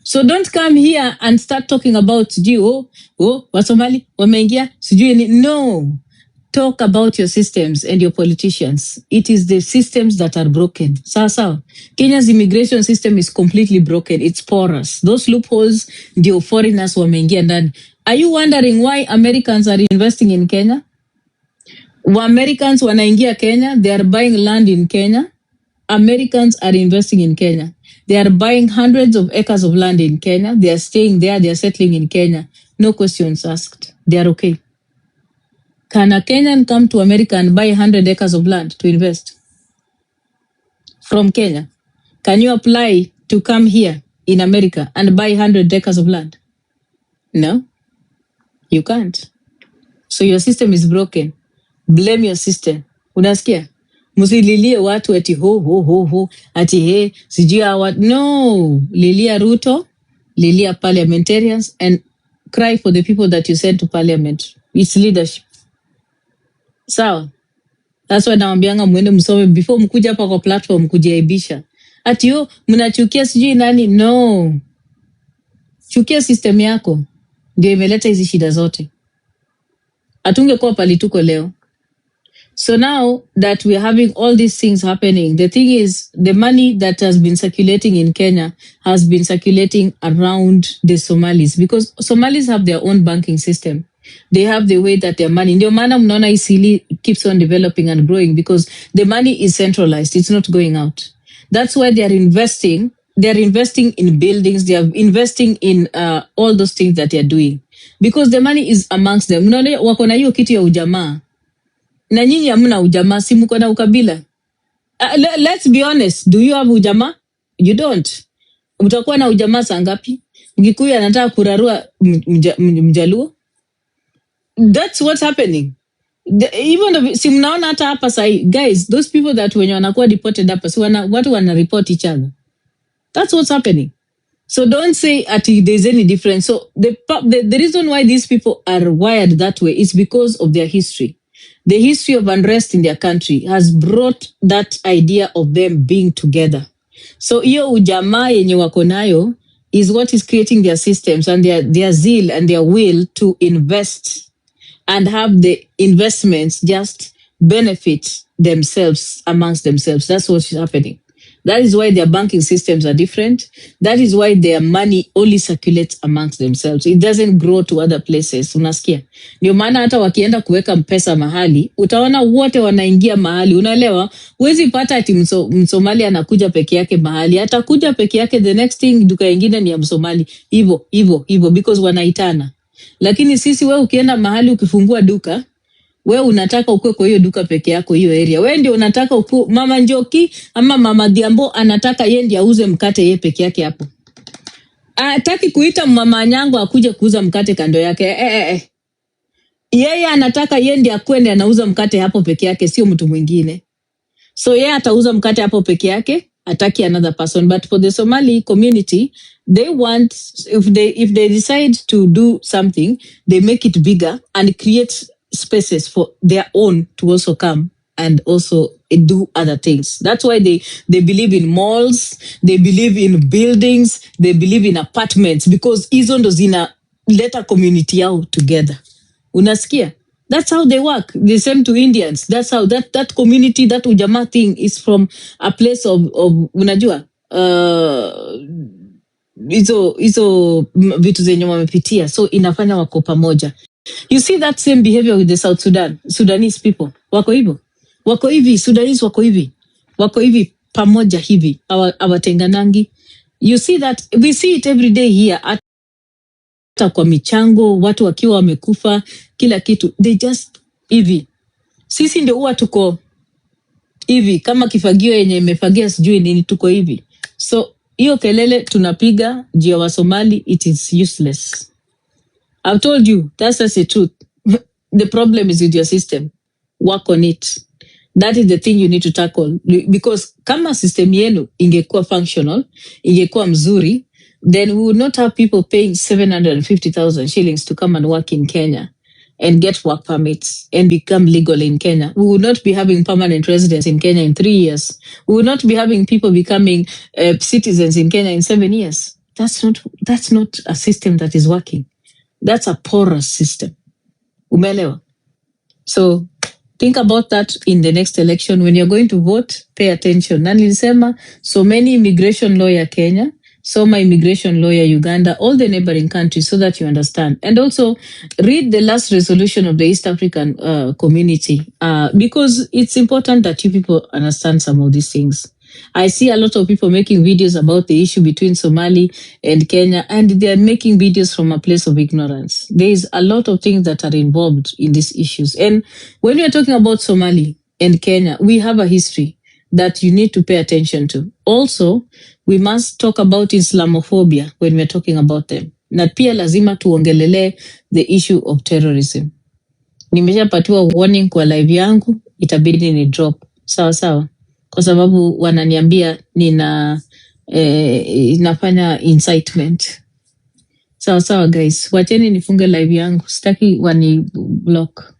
So don't come here and start talking about Wasomali wameingia sijui ni. No. Talk about your systems and your politicians. It is the systems that are broken. Sawa. Kenya's immigration system is completely broken. It's porous. Those loopholes ndio foreigners wameingia ndani. Are you wondering why Americans are investing in Kenya? Americans wanaingia Kenya, they are buying land in Kenya. Americans are investing in Kenya. They are buying hundreds of acres of land in Kenya. They are staying there. They are settling in Kenya. No questions asked. They are okay. Can a Kenyan come to America and buy 100 acres of land to invest? From Kenya? Can you apply to come here in America and buy 100 acres of land? No, you can't. So your system is broken. Blame your system. Unasikia? Musililie watu ati ho ati he sijui hawa. No, lilia Ruto, lilia parliamentarians and cry for the people that you sent to parliament. It's leadership. Sawa. That's why naambianga mwende msome before mkuja hapa kwa platform kujiaibisha. Ati mnachukia sijui nani. No. Chukia system yako. Ndio imeleta hizi shida zote. Hatungekuwa pali tuko leo. So now that we're having all these things happening, the thing is the money that has been circulating in Kenya has been circulating around the Somalis because Somalis have their own banking system. They have the way that their money, ndio maana mnaona Isili keeps on developing and growing because the money is centralized. It's not going out. That's why they are investing. They are investing in buildings. They are investing in all those things that they are doing because the money is amongst them. Mnaona wako na hiyo kitu ya ujamaa. Na nyinyi hamna ujamaa, si mko na ukabila. Let's be honest. Do you have ujamaa? You don't. Utakuwa na ujamaa saa ngapi? Mgikuyu anataka kurarua Mjaluo. That's what's happening. Even though si mnaona hata hapa sahi, guys, those people that wenye wanakuwa deported hapa, si watu wana report each other. That's what's happening. So don't say there's any difference. So the reason why these people are wired that way is because of their history. the history of unrest in their country has brought that idea of them being together. So hiyo ujamaa yenye wako nayo is what is creating their systems and their zeal and their will to invest and have the investments just benefit themselves amongst themselves. That's what's happening. That is why their banking systems are different. That is why their money only circulates amongst themselves. It doesn't grow to other places. Unasikia? Ndio maana hata wakienda kuweka mpesa mahali, utaona wote wanaingia mahali. Unaelewa? Huwezi pata ati Msomali anakuja peke yake mahali. Atakuja peke yake, the next thing duka ingine ni ya Msomali. Hivyo because wanaitana. Lakini sisi wewe ukienda mahali ukifungua duka, wewe unataka ukue kwa hiyo duka peke yako hiyo area. Wewe ndio unataka ukue, Mama Njoki ama Mama Diambo anataka yeye ndiye auze mkate yeye peke yake hapo. Hataki kuita Mama Nyango akuje kuuza mkate kando yake. Yeye anataka yeye ndiye akwende anauza mkate hapo peke yake, sio mtu mwingine. So yeye atauza mkate hapo peke yake, ataki another person. But for the Somali community, they want, if they decide to do something, they make it bigger and create spaces for their own to also come and also do other things. That's why they believe in malls, they believe in buildings, they believe in apartments, because hizo ndo zinaleta community yao together. Unasikia? That's how they work. The same to Indians. That's how that community, that ujamaa thing is from a place of unajua, hizo vitu zenye wamepitia. So inafanya wako pamoja. You see that same behavior with the Sudanese people. Wako hivyo. Wako hivi, Sudanese wako hivi. Wako hivi pamoja hivi. Hawatenganangi. You see that, we see it every day here. Hata kwa michango, watu wakiwa wamekufa, kila kitu. They just hivi. Sisi ndio huwa tuko hivi. Kama kifagio yenye imefagia sijui nini, tuko hivi. So, hiyo kelele tunapiga juu ya Wasomali, it is useless. I've told you, that's the truth. The problem is with your system. Work on it. That is the thing you need to tackle. Because kama system yenu ingekuwa functional, ingekuwa mzuri, then we would not have people paying 750,000 shillings to come and work in Kenya and get work permits and become legal in Kenya. We would not be having permanent residents in Kenya in 3 years. We would not be having people becoming citizens in Kenya in 7 years. That's not a system that is working. That's a porous system. Umeelewa? So think about that in the next election. When you're going to vote, pay attention. Na nilisema, so many immigration lawyer Kenya, so my immigration lawyer Uganda, all the neighboring countries, so that you understand. And also read the last resolution of the East African community, because it's important that you people understand some of these things. I see a lot of people making videos about the issue between Somali and Kenya, and they're making videos from a place of ignorance. There is a lot of things that are involved in these issues. And when we're talking about Somali and Kenya, we have a history that you need to pay attention to. Also, we must talk about Islamophobia when we're talking about them. Na pia lazima tuongelele the issue of terrorism. Nimeshapatiwa warning kwa live yangu, itabidi ni drop. Sawa. Kwa sababu wananiambia inafanya incitement. Sawa guys, wacheni nifunge live yangu. Sitaki wani block.